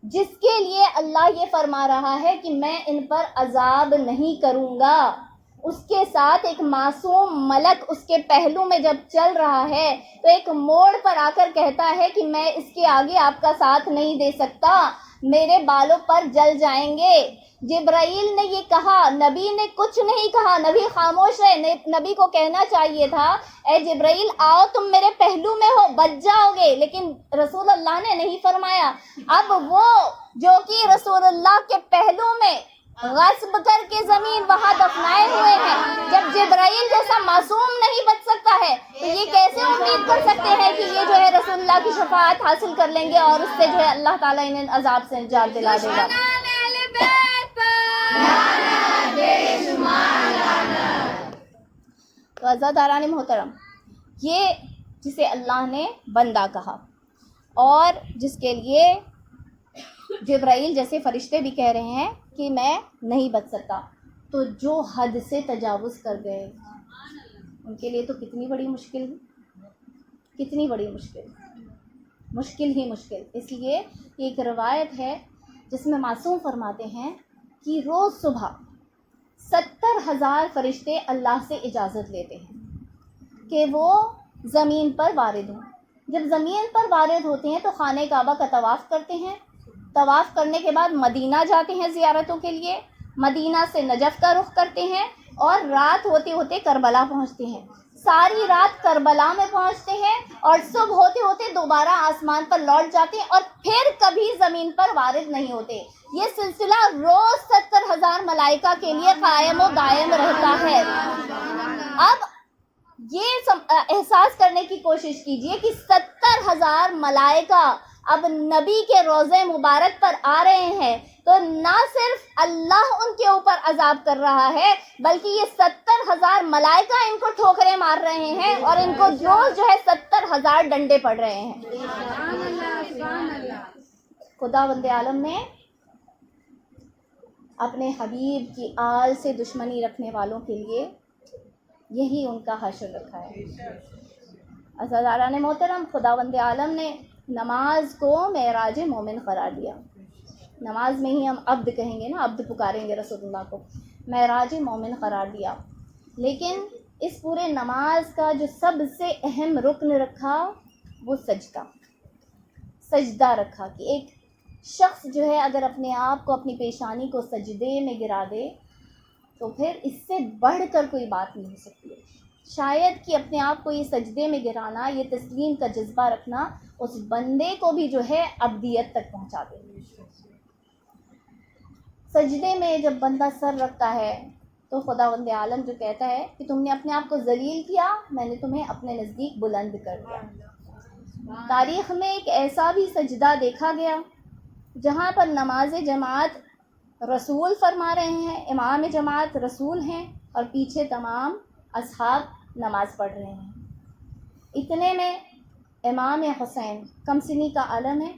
جس کے لیے اللہ یہ فرما رہا ہے کہ میں ان پر عذاب نہیں کروں گا، اس کے ساتھ ایک معصوم ملک اس کے پہلو میں جب چل رہا ہے تو ایک موڑ پر آ کر کہتا ہے کہ میں اس کے آگے آپ کا ساتھ نہیں دے سکتا، میرے بالوں پر جل جائیں گے۔ جبرائیل نے یہ کہا، نبی نے کچھ نہیں کہا، نبی خاموش ہے، نبی کو کہنا چاہیے تھا اے جبرائیل آؤ تم میرے پہلو میں ہو بچ جاؤ گے، لیکن رسول اللہ نے نہیں فرمایا۔ اب وہ جو کہ رسول اللہ کے پہلو میں غصب کر کے زمین وہاں دفنائے ہوئے ہیں، جب جبرائیل جیسا معصوم نہیں بچ سکتا ہے تو یہ کیسے امید کر سکتے ہیں کہ یہ جو ہے رسول اللہ کی شفاعت حاصل کر لیں گے اور اس سے جو ہے اللہ تعالیٰ انہیں عذاب سے نجات دلا دے گا۔ تو عزاداران محترم، یہ جسے اللہ نے بندہ کہا اور جس کے لیے جبرائیل جیسے فرشتے بھی کہہ رہے ہیں کہ میں نہیں بچ سکتا، تو جو حد سے تجاوز کر گئے ان کے لیے تو کتنی بڑی مشکل، کتنی بڑی مشکل ہی مشکل۔ اس لیے ایک روایت ہے جس میں معصوم فرماتے ہیں کہ روز صبح 70,000 فرشتے اللہ سے اجازت لیتے ہیں کہ وہ زمین پر وارد ہوں۔ جب زمین پر وارد ہوتے ہیں تو خانہ کعبہ کا طواف کرتے ہیں، طواف کرنے کے بعد مدینہ جاتے ہیں زیارتوں کے لیے، مدینہ سے نجف کا رخ کرتے ہیں اور رات ہوتے ہوتے کربلا پہنچتے ہیں، ساری رات کربلا میں پہنچتے ہیں اور صبح ہوتے ہوتے دوبارہ آسمان پر لوٹ جاتے ہیں اور پھر کبھی زمین پر وارد نہیں ہوتے۔ یہ سلسلہ روز 70,000 ملائکہ کے لیے قائم و دائم رہتا ہے۔ اب یہ احساس کرنے کی کوشش کیجئے کہ 70,000 ملائکہ اب نبی کے روضے مبارک پر آ رہے ہیں تو نہ صرف اللہ ان کے اوپر عذاب کر رہا ہے بلکہ یہ 70,000 ملائکہ ان کو ٹھوکریں مار رہے ہیں اور ان کو روز جو ہے 70,000 ڈنڈے پڑ رہے ہیں۔ خداوند عالم نے اپنے حبیب کی آل سے دشمنی رکھنے والوں کے لیے یہی ان کا حشر رکھا ہے۔ عزیزان محترم، خداوند عالم نے نماز کو معراج مومن قرار دیا۔ نماز میں ہی ہم عبد کہیں گے نا، عبد پکاریں گے رسول اللہ کو، معراج مومن قرار دیا۔ لیکن اس پورے نماز کا جو سب سے اہم رکن رکھا وہ سجدہ رکھا کہ ایک شخص جو ہے اگر اپنے آپ کو، اپنی پیشانی کو سجدے میں گرا دے تو پھر اس سے بڑھ کر کوئی بات نہیں ہو سکتی ہے۔ شاید کہ اپنے آپ کو یہ سجدے میں گرانا، یہ تسلیم کا جذبہ رکھنا اس بندے کو بھی جو ہے ابدیت تک پہنچا دے۔ سجدے میں جب بندہ سر رکھتا ہے تو خداوند عالم جو کہتا ہے کہ تم نے اپنے آپ کو ذلیل کیا، میں نے تمہیں اپنے نزدیک بلند کر دیا۔ تاریخ میں ایک ایسا بھی سجدہ دیکھا گیا جہاں پر نماز جماعت رسول فرما رہے ہیں، امام جماعت رسول ہیں اور پیچھے تمام اصحاب نماز پڑھ رہے ہیں۔ اتنے میں امام حسین کم سنی کا عالم ہے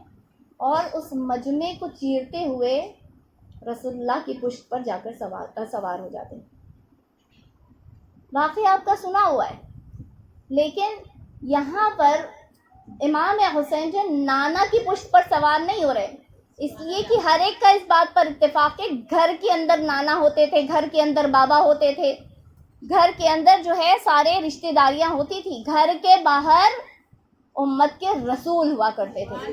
اور اس مجمع کو چیرتے ہوئے رسول اللہ کی پشت پر جا کر سوار ہو جاتے ہیں۔ واقعہ آپ کا سنا ہوا ہے، لیکن یہاں پر امام حسین جو نانا کی پشت پر سوار نہیں ہو رہے، اس لیے کہ ہر ایک کا اس بات پر اتفاق ہے، گھر کے اندر نانا ہوتے تھے، گھر کے اندر بابا ہوتے تھے، گھر کے اندر جو ہے سارے رشتہ داریاں ہوتی تھی، گھر کے باہر امت کے رسول ہوا کرتے تھے۔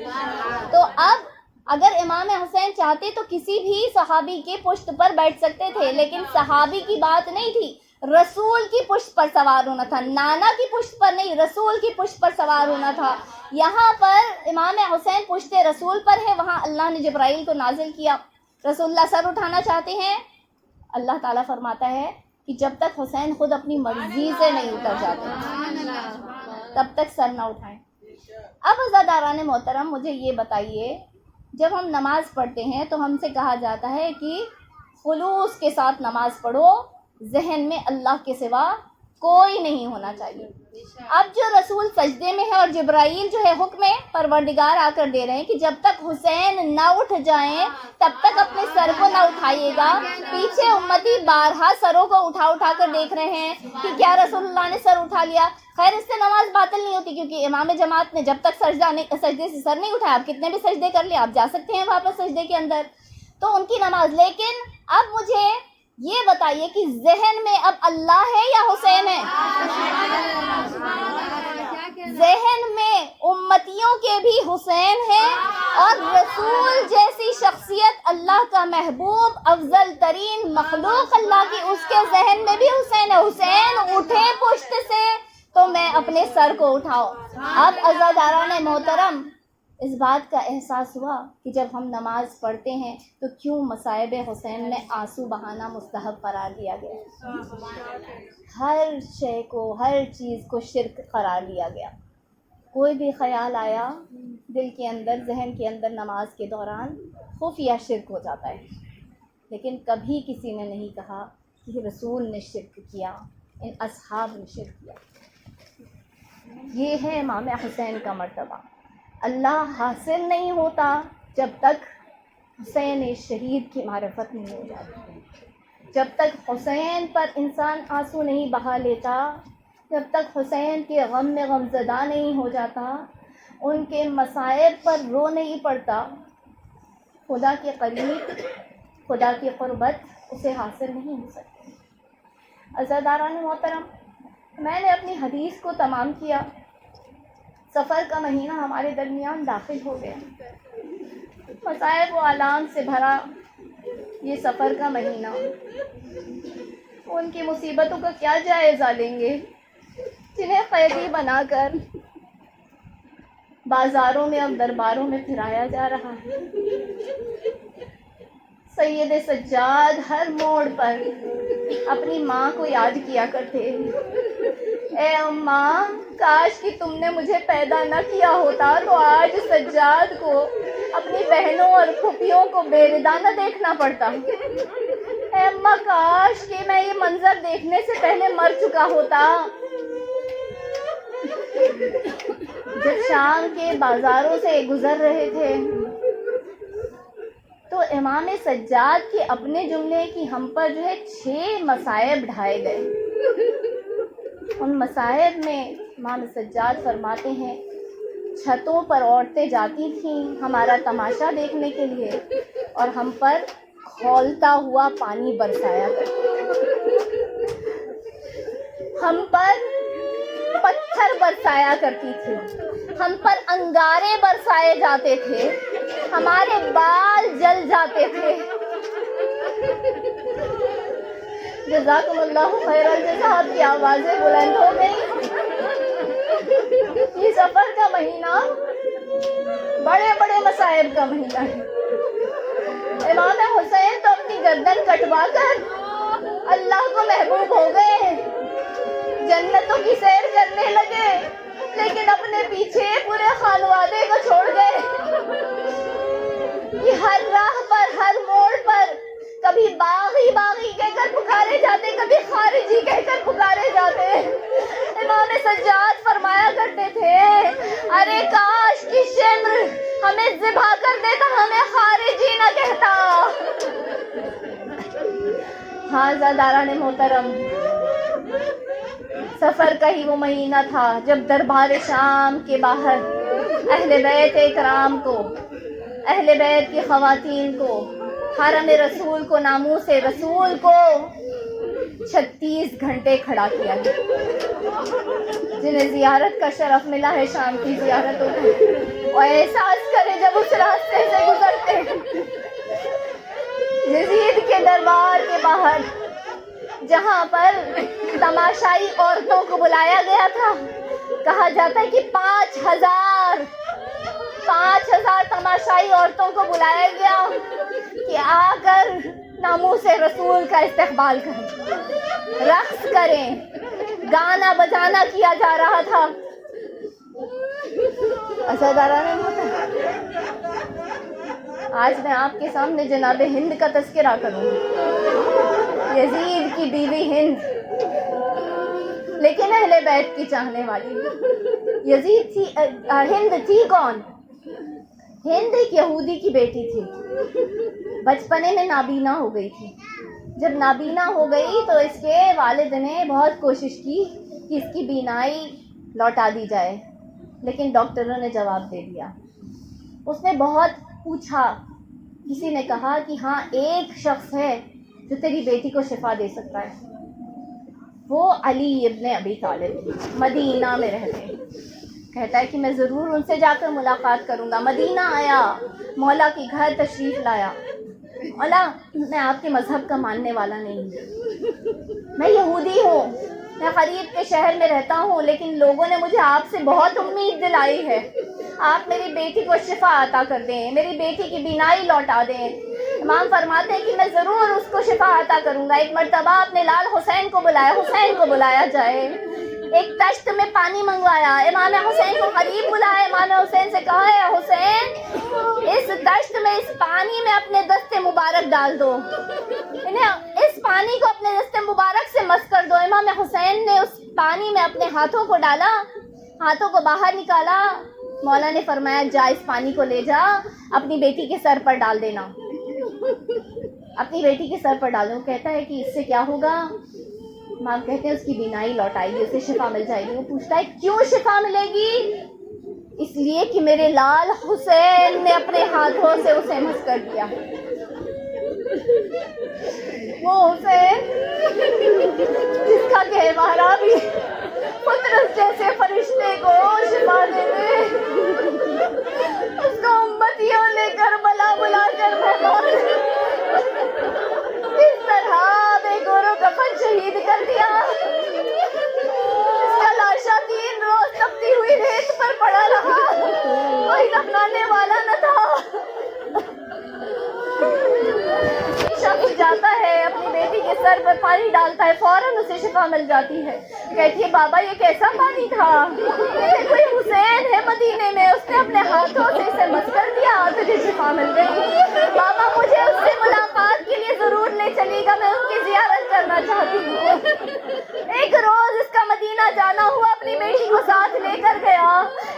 تو اب اگر امام حسین چاہتے تو کسی بھی صحابی کے پشت پر بیٹھ سکتے تھے، لیکن صحابی کی بات نہیں تھی، رسول کی پشت پر سوار ہونا تھا، نانا کی پشت پر نہیں، رسول کی پشت پر سوار ہونا تھا۔ یہاں پر امام حسین پشت رسول پر ہے، وہاں اللہ نے جبرائیل کو نازل کیا، رسول اللہ سر اٹھانا چاہتے ہیں، اللہ تعالیٰ فرماتا ہے کہ جب تک حسین خود اپنی مرضی سے نہیں اتر جاتے تب تک سر نہ اٹھائیں۔ اب عزاداران محترم مجھے یہ بتائیے، جب ہم نماز پڑھتے ہیں تو ہم سے کہا جاتا ہے کہ خلوص کے ساتھ نماز پڑھو، ذہن میں اللہ کے سوا کوئی نہیں ہونا چاہیے۔ اب جو رسول سجدے میں ہے اور جبرائیل جو ہے حکم پروردگار آ کر دے رہے ہیں کہ جب تک حسین نہ اٹھ جائیں تب تک اپنے سر کو نہ اٹھائیے گا۔ پیچھے امتی بارہا سروں کو اٹھا کر دیکھ رہے ہیں کہ کیا رسول اللہ نے سر اٹھا لیا۔ خیر اس سے نماز باطل نہیں ہوتی، کیونکہ امام جماعت نے جب تک سجدے سے سر نہیں اٹھایا، آپ کتنے بھی سجدے کر لیں آپ جا سکتے ہیں واپس سجدے کے اندر، تو ان کی نماز۔ لیکن اب مجھے یہ بتائیے کہ ذہن میں اب اللہ ہے یا حسین ہے؟ ذہن میں امتیوں کے بھی حسین ہے، اور رسول جیسی شخصیت، اللہ کا محبوب، افضل ترین مخلوق اللہ کی، اس کے ذہن میں بھی حسین ہے۔ حسین اٹھے پشت سے تو میں اپنے سر کو اٹھاؤ۔ اب عزاداران محترم اس بات کا احساس ہوا کہ جب ہم نماز پڑھتے ہیں تو کیوں مصائب حسین میں آنسو بہانا مستحب قرار دیا گیا، ہر شے کو، ہر چیز کو شرک قرار دیا گیا۔ کوئی بھی خیال آیا دل کے اندر، ذہن کے اندر نماز کے دوران، خفیہ شرک ہو جاتا ہے، لیکن کبھی کسی نے نہیں کہا کہ رسول نے شرک کیا، ان اصحاب نے شرک کیا۔ یہ ہے امام حسین کا مرتبہ۔ اللہ حاصل نہیں ہوتا جب تک حسین شہید کی معرفت نہیں ہو جاتی، جب تک حسین پر انسان آنسو نہیں بہا لیتا، جب تک حسین کے غم میں غمزدہ نہیں ہو جاتا، ان کے مصائب پر رو نہیں پڑتا، خدا کے قریب، خدا کی قربت اسے حاصل نہیں ہو سکتی۔ عزاداران محترم، میں نے اپنی حدیث کو تمام کیا۔ سفر کا مہینہ ہمارے درمیان داخل ہو گیا، مصائب و آلام سے بھرا یہ سفر کا مہینہ، ان کی مصیبتوں کا کیا جائزہ لیں گے جنہیں قیدی بنا کر بازاروں میں اور درباروں میں پھرایا جا رہا ہے۔ سید سجاد ہر موڑ پر اپنی ماں کو یاد کیا کرتے، اے اماں کاش کہ تم نے مجھے پیدا نہ کیا ہوتا تو آج سجاد کو اپنی بہنوں اور پھوپھیوں کو بے ردا نہ دیکھنا پڑتا۔ اے اماں کاش کہ میں یہ منظر دیکھنے سے پہلے مر چکا ہوتا۔ جب شام کے بازاروں سے گزر رہے تھے تو امام سجاد کے اپنے جملے کی ہم پر جو ہے 6 مصائب ڈھائے گئے۔ ان مصائب میں امام سجاد فرماتے ہیں چھتوں پر عورتیں جاتی تھیں ہمارا تماشا دیکھنے کے لیے اور ہم پر کھولتا ہوا پانی برسایا کرتی، ہم پر پتھر برسایا کرتی تھی، ہم پر انگارے برسائے جاتے تھے، ہمارے بال جل جاتے تھے۔ جزاکم اللہ خیر الجزا، آپ کی آوازیں بلند ہو گئی۔ یہ سفر کا مہینہ بڑے بڑے مصائب کا مہینہ ہے۔ امام حسین تو اپنی گردن کٹوا کر اللہ کو محبوب ہو گئے، جنتوں کی سیر کرنے لگے، لیکن اپنے پیچھے پورے ہاں زاداران محترم، سفر کا ہی وہ مہینہ تھا جب دربار شام کے باہر اہل بیت اکرام کو، اہل بیت کی خواتین کو، حرم رسول کو، ناموس رسول کو 36 گھنٹے کھڑا کیا گیا۔ جنہیں زیارت کا شرف ملا ہے شام کی زیارتوں کو، وہ احساس کرے جب اس راستے سے گزرتے یزید کے دربار کے باہر، جہاں پر تماشائی عورتوں کو بلایا گیا تھا، کہا جاتا ہے کہ 5000 تماشائی عورتوں کو بلایا گیا کہ آ کر ناموس رسول کا استقبال کریں، رقص کریں، گانا بجانا کیا جا رہا تھا۔ عزاداران محترم، آج میں آپ کے سامنے جناب ہند کا تذکرہ کروں گی، یزید کی بیوی ہند، لیکن اہل بیت کی چاہنے والی۔ یزید تھی، ہند تھی کون؟ ہند ایک یہودی کی بیٹی تھی، بچپنے میں نابینا ہو گئی تھی۔ جب نابینا ہو گئی تو اس کے والد نے بہت کوشش کی کہ اس کی بینائی لوٹا دی جائے، لیکن ڈاکٹروں نے جواب دے دیا۔ اس نے بہت پوچھا، کسی نے کہا کہ ہاں ایک شخص ہے جو تیری بیٹی کو شفا دے سکتا ہے، وہ علی ابن ابی طالب مدینہ میں رہتے ہیں۔ کہتا ہے کہ میں ضرور ان سے جا کر ملاقات کروں گا۔ مدینہ آیا، مولا کے گھر تشریف لایا۔ مولا، میں آپ کے مذہب کا ماننے والا نہیں ہوں، میں یہودی ہوں، میں قریب کے شہر میں رہتا ہوں، لیکن لوگوں نے مجھے آپ سے بہت امید دلائی ہے، آپ میری بیٹی کو شفا عطا کر دیں، میری بیٹی کی بینائی لوٹا دیں۔ امام فرماتے ہیں کہ میں ضرور اس کو شفا عطا کروں گا۔ ایک مرتبہ اپنے لال حسین کو بلایا جائے، ایک تشت میں پانی منگوایا، امام حسین کو قریب بلایا، امام حسین سے کہا ہے حسین اس تشت میں، اس پانی میں اپنے دست مبارک ڈال دو، اس پانی کو اپنے دست مبارک سے مس کر دو۔ امام حسین نے اس پانی میں اپنے ہاتھوں کو ڈالا، ہاتھوں کو باہر نکالا۔ مولا نے فرمایا جا اس پانی کو لے جا، اپنی بیٹی کے سر پر ڈال دینا، اپنی بیٹی کے سر پر ڈال دو۔ کہتا ہے کہ اس سے کیا ہوگا؟ امام کہتے ہیں اس کی بینائی لوٹ آئے گی، اسے شفا مل جائے گی۔ وہ پوچھتا ہے کیوں شفا ملے گی؟ اس لیے کہ میرے لال حسین نے اپنے ہاتھوں سے اسے مس کر دیا۔ وہ حسین جس کا گہوارہ بھی فطرت جیسے فرشتے کو شفا دے دے، اس کو امتیوں لے کر بلا بلا کر اس طرح بے گورو کفن شہید کر دیا۔ اس کا لاشا 3 روز تپتی ہوئی ریت پر پڑا رہا، کوئی دفنانے والا نہ تھا۔ شخص جاتا ہے اپنی بیٹی کے سر پر پانی ڈالتا ہے، فوراً اسے شفا مل جاتی ہے۔ کہتی ہے بابا یہ کیسا پانی تھا؟ کوئی حسین ہے مدینے میں، اس نے اپنے ہاتھوں سے اسے مس کر دیا، تجھے شفا مل گئی۔ بابا مجھے اس سے ملاقات کے لیے ضرور لے چلے گا، میں اس کی زیارت کرنا چاہتی ہوں۔ ایک روز اس کا مدینہ جانا ہوا، اپنی بیٹی کو ساتھ لے کر گیا۔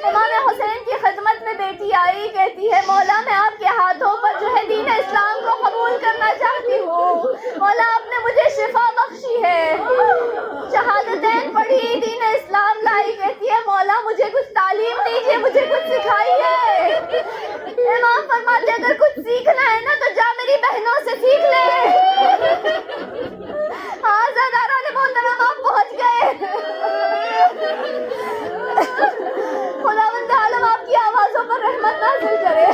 امام حسین کی خدمت میں بیٹی آئی، کہتی ہے مولا میں آپ کے ہاتھوں پر جو ہے دین اسلام کو قبول کرنا چاہتی ہوں، مولا آپ نے مجھے شفا بخشی ہے، شہادتین پڑھی، دین اسلام لائی۔ کہتی ہے مولا مجھے کچھ تعلیم دیجیے، مجھے کچھ سکھائیے۔ امام فرماتے اگر کچھ سیکھنا ہے نا تو جا میری بہنوں سے سیکھ لے۔ آزاداران محترم آپ پہنچ گئے۔ خداوند عالم آپ کی آوازوں پر رحمت نازل کرے۔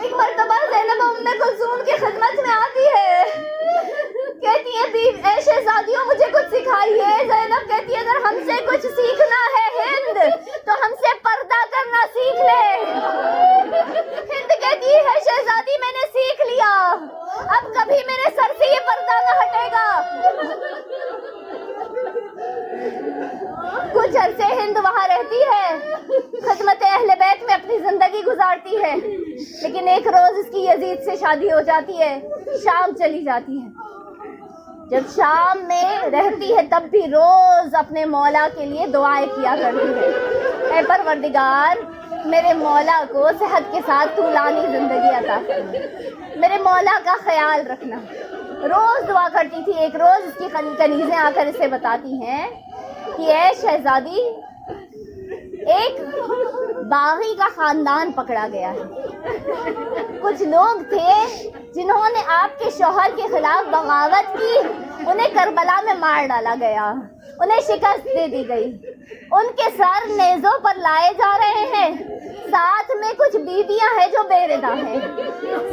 ایک مرتبہ زینب ام کلثوم کی خدمت میں آتی ہے، کہتی ہے اے شہزادیوں مجھے کچھ سکھائیے۔ زینب کہتی ہے اگر ہم سے کچھ سیکھنا ہے ہند تو ہم سے پردہ کرنا سیکھ لے۔ ہند کہتی ہے شہزادی میں نے سیکھ لیا، اب کبھی میرے سر سے یہ پردہ نہ ہٹے گا۔ کچھ عرصے ہند وہاں رہتی ہے، خدمت اہل بیت میں اپنی زندگی گزارتی ہے، لیکن ایک روز اس کی یزید سے شادی ہو جاتی ہے، شام چلی جاتی ہے۔ جب شام میں رہتی ہے تب بھی روز اپنے مولا کے لیے دعائیں کیا کرتی ہے، اے پروردگار میرے مولا کو صحت کے ساتھ طولانی زندگی عطا کرنا، میرے مولا کا خیال رکھنا۔ روز دعا کرتی تھی. ایک روز اس کی کنیزیں آ کر اسے بتاتی ہیں کہ اے شہزادی، ایک باغی کا خاندان پکڑا گیا ہے. کچھ لوگ تھے جنہوں نے آپ کے شوہر کے خلاف بغاوت کی، انہیں کربلا میں مار ڈالا گیا، انہیں شکست دے دی گئی. ان کے سر نیزوں پر لائے جا رہے ہیں. ساتھ میں کچھ بیویاں ہیں جو بے ردا ہیں.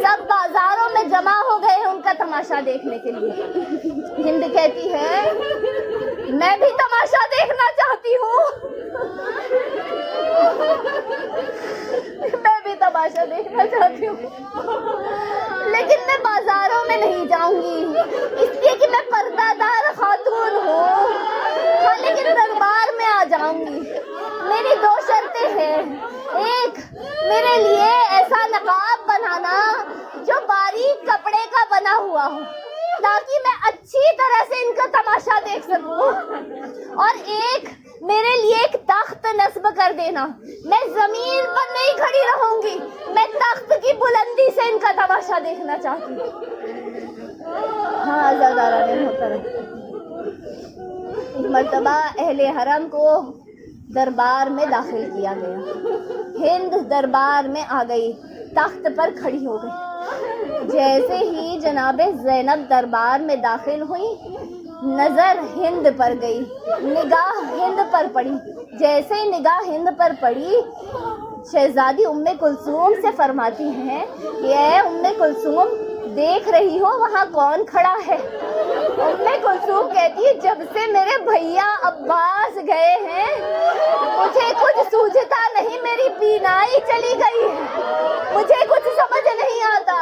سب بازاروں میں جمع ہو گئے ہیں ان کا تماشا دیکھنے کے لیے. ہند کہتی ہے میں بھی تماشا دیکھنا چاہتی ہوں. میں بھی تماشا دیکھنا چاہتی ہوں، لیکن میں بازاروں میں نہیں جاؤں گی اس لیے کہ میں پردہ دار خاتون ہوں. ہاں لیکن دربار میں آ جاؤں گی. میری 2 شرطیں ہیں. ایک، میرے لیے ایسا نقاب بنانا جو باریک کپڑے کا بنا ہوا ہو تاکہ میں اچھی طرح سے ان کا تماشا دیکھ سکوں. اور ایک، میرے لیے ایک تخت نصب کر دینا. میں زمین پر نہیں کھڑی رہوں گی، میں تخت کی بلندی سے ان کا تماشا دیکھنا چاہتی ہوں. ہاں عزادارہ نے محترم، ایک مرتبہ اہل حرم کو دربار میں داخل کیا گیا. ہند دربار میں آ گئی، تخت پر کھڑی ہو گئی. جیسے ہی جناب زینب دربار میں داخل ہوئی، نظر ہند پر گئی، نگاہ ہند پر پڑی. جیسے ہی نگاہ ہند پر پڑی، شہزادی ام کلثوم سے فرماتی ہیں کہ اے ام کلثوم، دیکھ رہی ہو وہاں کون کھڑا ہے؟ ام کلثوم کہتی ہے جب سے میرے بھیا عباس گئے ہیں مجھے کچھ سوجھتا نہیں، میری بینائی چلی گئی ہے، مجھے کچھ سمجھ نہیں آتا.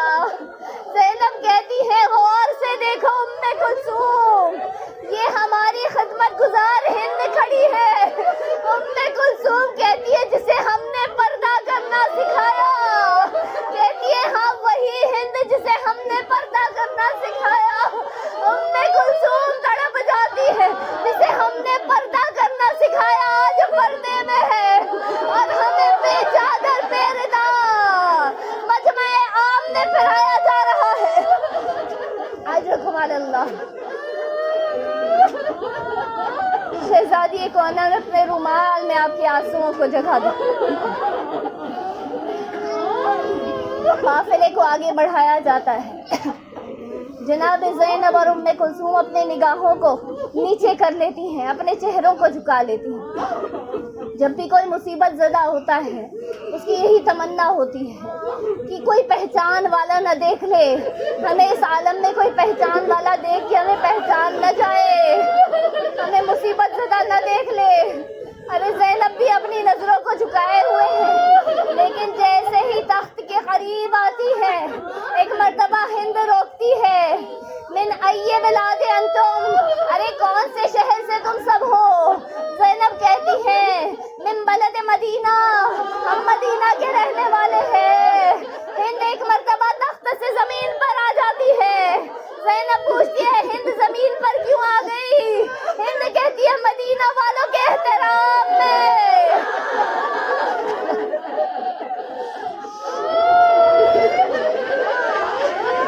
زینب کہتی ہے غور سے دیکھو ام کلثوم، یہ ہماری خدمت گزار ہند کھڑی ہے. ام کلثوم کہتی ہے جسے ہم نے پردہ کرنا سکھایا. کہتی ہے ہاں وہی ہند جسے ہم نے پردہ کرنا سکھایا. ام کلثوم تڑپ جاتی ہے، جسے ہم نے پردہ کرنا سکھایا آج پردے میں ہے اور ہمیں بے چادر بے ردا مجمع عام میں پھرایا جا رہا ہے. اجرکم علی اللہ. شہزادی ایک کونا میں اپنے رومال میں آپ کے آنسوؤں کو جگہ دے. قافلے کو آگے بڑھایا جاتا ہے. جناب زینب اور ام کلثوم اپنے نگاہوں کو نیچے کر لیتی ہیں، اپنے چہروں کو جھکا لیتی ہیں. جب بھی کوئی مصیبت زدہ ہوتا ہے اس کی یہی تمنا ہوتی ہے کہ کوئی پہچان والا نہ دیکھ لے، ہمیں اس عالم میں کوئی پہچان والا دیکھ کے ہمیں پہچان نہ جائے، ہمیں مصیبت زدہ نہ دیکھ لے. ارے زینب بھی اپنی نظروں کو جھکائے ہوئے ہیں، لیکن جیسے ہی تخت کے قریب آتی ہے ایک مرتبہ ہند روکتی ہے. من ای بلاد انتم، ارے کون سے شہر سے تم سب ہو؟ زینب کہتی ہے من بلد مدینہ، ہم مدینہ کے رہنے والے ہیں. ہند ایک مرتبہ تخت سے زمین پر آ جاتی ہے. زینب پوچھتی ہے ہند زمین پر کیوں آ گئی؟ ہند کہتی ہے مدینہ والوں کے احترام میں.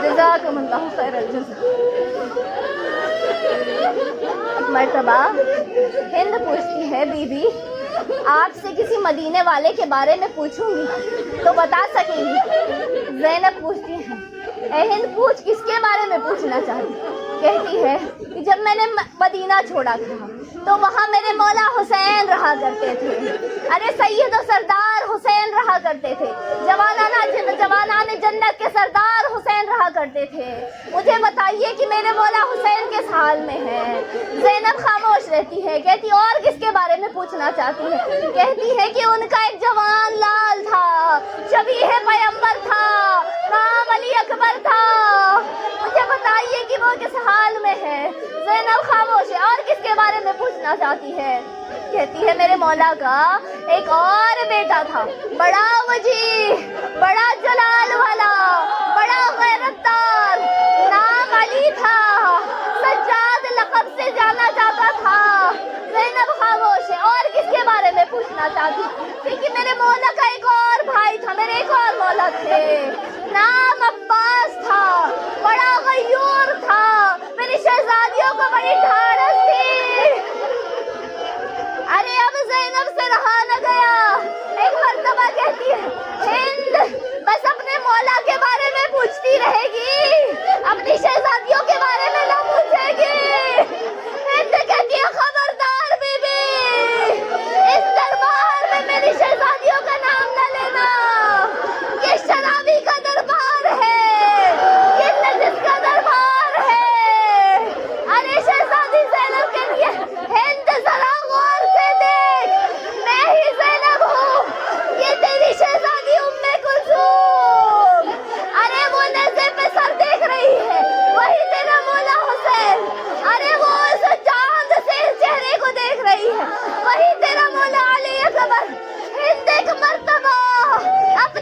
جزاکم اللہ خیر الجزا. ایک مرتبہ ہند پوچھتی ہے بی بی آپ سے کسی مدینے والے کے بارے میں پوچھوں گی تو بتا سکیں گی؟ زینب پوچھتی ہے اے ہند پوچھ، کس کے بارے میں پوچھنا چاہتی؟ کہتی ہے کہ جب میں نے مدینہ چھوڑا تھا تو وہاں میرے مولا حسین رہا کرتے تھے. ارے سید و سردار حسین رہا کرتے تھے، جوانان جنت کے سردار حسین رہا کرتے تھے. مجھے بتائیے کہ میرے مولا حسین کس حال میں ہیں؟ زینب خاموش رہتی ہے. کہتی اور کس کے بارے میں پوچھنا چاہتی ہے؟ کہتی ہے کہ ان کا ایک جوان لال تھا، شبیہ پیمبر تھا، نام علی اکبر تھا. مجھے بتائیے کہ وہ کس حال میں ہے؟ زینب خاموش ہے. اور کس کے بارے میں پوچھنا چاہتی ہے؟ کہتی ہے میرے مولا کا ایک اور بیٹا تھا، بڑا وجیح، بڑا جلال والا، بڑا غیرتدار، نام علی تھا، سجاد لقب سے جانا جاتا تھا. زینب خاموش ہے. اور کس کے بارے میں پوچھنا چاہتی؟ کیونکہ میرے مولا کا ایک اور بھائی تھا، میرے ایک اور مولا تھے، نام عباس تھا، بڑا غیور تھا،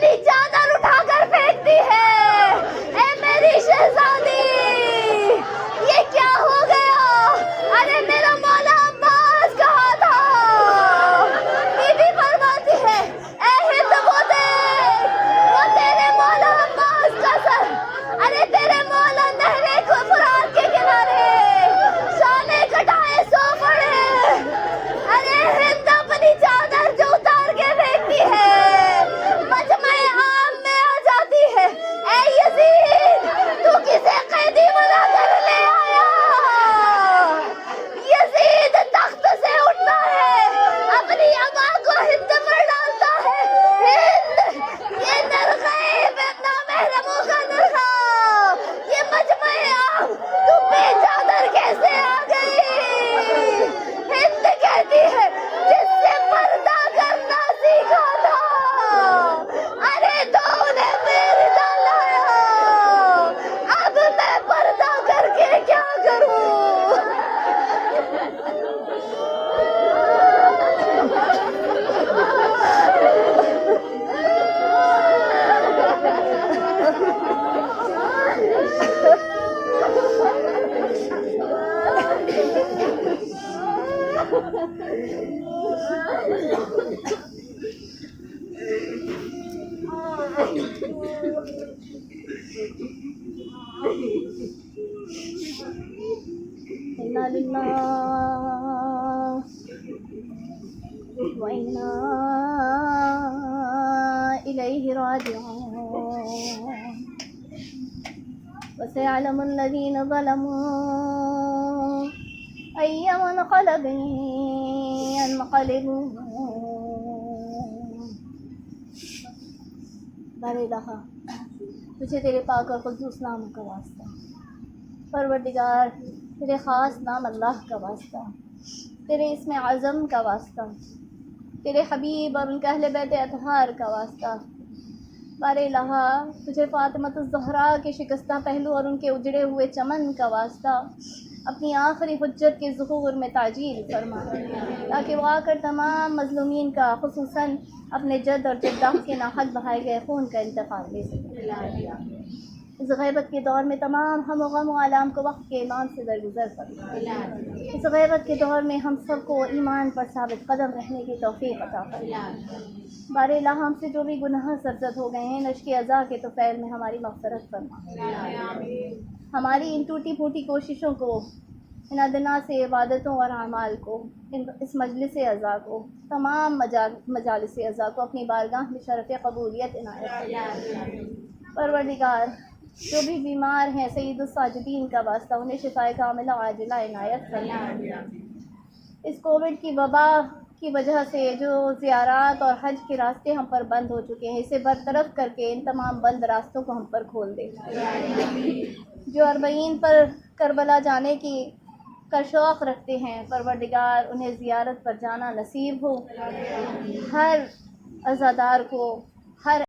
اپنی چادر اٹھا کر پھینکتی ہے. اے میری شہزادی یہ کیا ہو گیا؟ ارے میرا مولا عباس کہا تھا. بی بی فرماتی ہے اے ہند وہ دیکھ وہ تیرے مولا عباس کا سر. ارے تیرے مولا نہرے کو فرات کے کنارے شانے کٹائے سو پڑے. ارے ہند اپنی چادر جو اتار کے پھینکتی ہے مجمع عام میں آ جاتی ہے. اے یزید تو کسے قیدی بنا کر لے آیا؟ یزید تخت سے اٹھتا ہے اپنی عبا کو ہند پر ڈالتا ہے. ہند یہ نرخے نامحرموں کا نرخہ یہ مجمع عام تو بے چادر کیسے آ گئی؟ ہند کہتی ہے جس سے پردہ کرنا سیکھا تھا ارے تو انہیں میرے لایا. اب میں پردہ کر کے کیا کروں؟ اِنَّا لِلَّهِ وَإِنَّا إِلَيْهِ رَاجِعُونَ. وَسَيَعْلَمُ الَّذِينَ ظَلَمُوا أَيَّ مُنْقَلَبٍ يَنْقَلِبُونَ. بر الہ تجھے تیرے پاک اور قدوس نام کا واسطہ. پروردگار تیرے خاص نام اللہ کا واسطہ. تیرے اسم اعظم کا واسطہ. تیرے حبیب اور ان کے اہل بیت اطہار کا واسطہ. بار الہ تجھے فاطمۃ الزہرا کے شکستہ پہلو اور ان کے اجڑے ہوئے چمن کا واسطہ. اپنی آخری حجت کے ظہور میں تعجیل فرما تاکہ وہ آ کر تمام مظلومین کا خصوصاً اپنے جد اور جدہ کے ناحق بہائے گئے خون کا انتقام لے سکے. اس غیبت کے دور میں تمام ہم و غم و آلام کو وقت کے ایمان سے درگزر فرما. اس غیبت کے دور میں ہم سب کو ایمان پر ثابت قدم رہنے کی توفیق عطا فرما. بار الہ ہم سے جو بھی گناہ سرزد ہو گئے ہیں نشک عزا کے طفیل میں ہماری مغفرت فرما. ہماری ان ٹوٹی پھوٹی کوششوں کو ان ادنا سے عبادتوں اور اعمال کو اس مجلس عزا کو تمام مجالس عزا کو اپنی بارگاہ میں شرف قبولیت عنایت فرما. پروردگار جو بھی بیمار ہیں سید الساجدین کا واسطہ انہیں شفائے کاملہ عاجلہ عنایت فرما. اس کووڈ کی وبا کی وجہ سے جو زیارات اور حج کے راستے ہم پر بند ہو چکے ہیں اسے برطرف کر کے ان تمام بند راستوں کو ہم پر کھول دے. جو اربعین پر کربلا جانے کا شوق رکھتے ہیں پروردگار انہیں زیارت پر جانا نصیب ہو. ہر عزادار کو ہر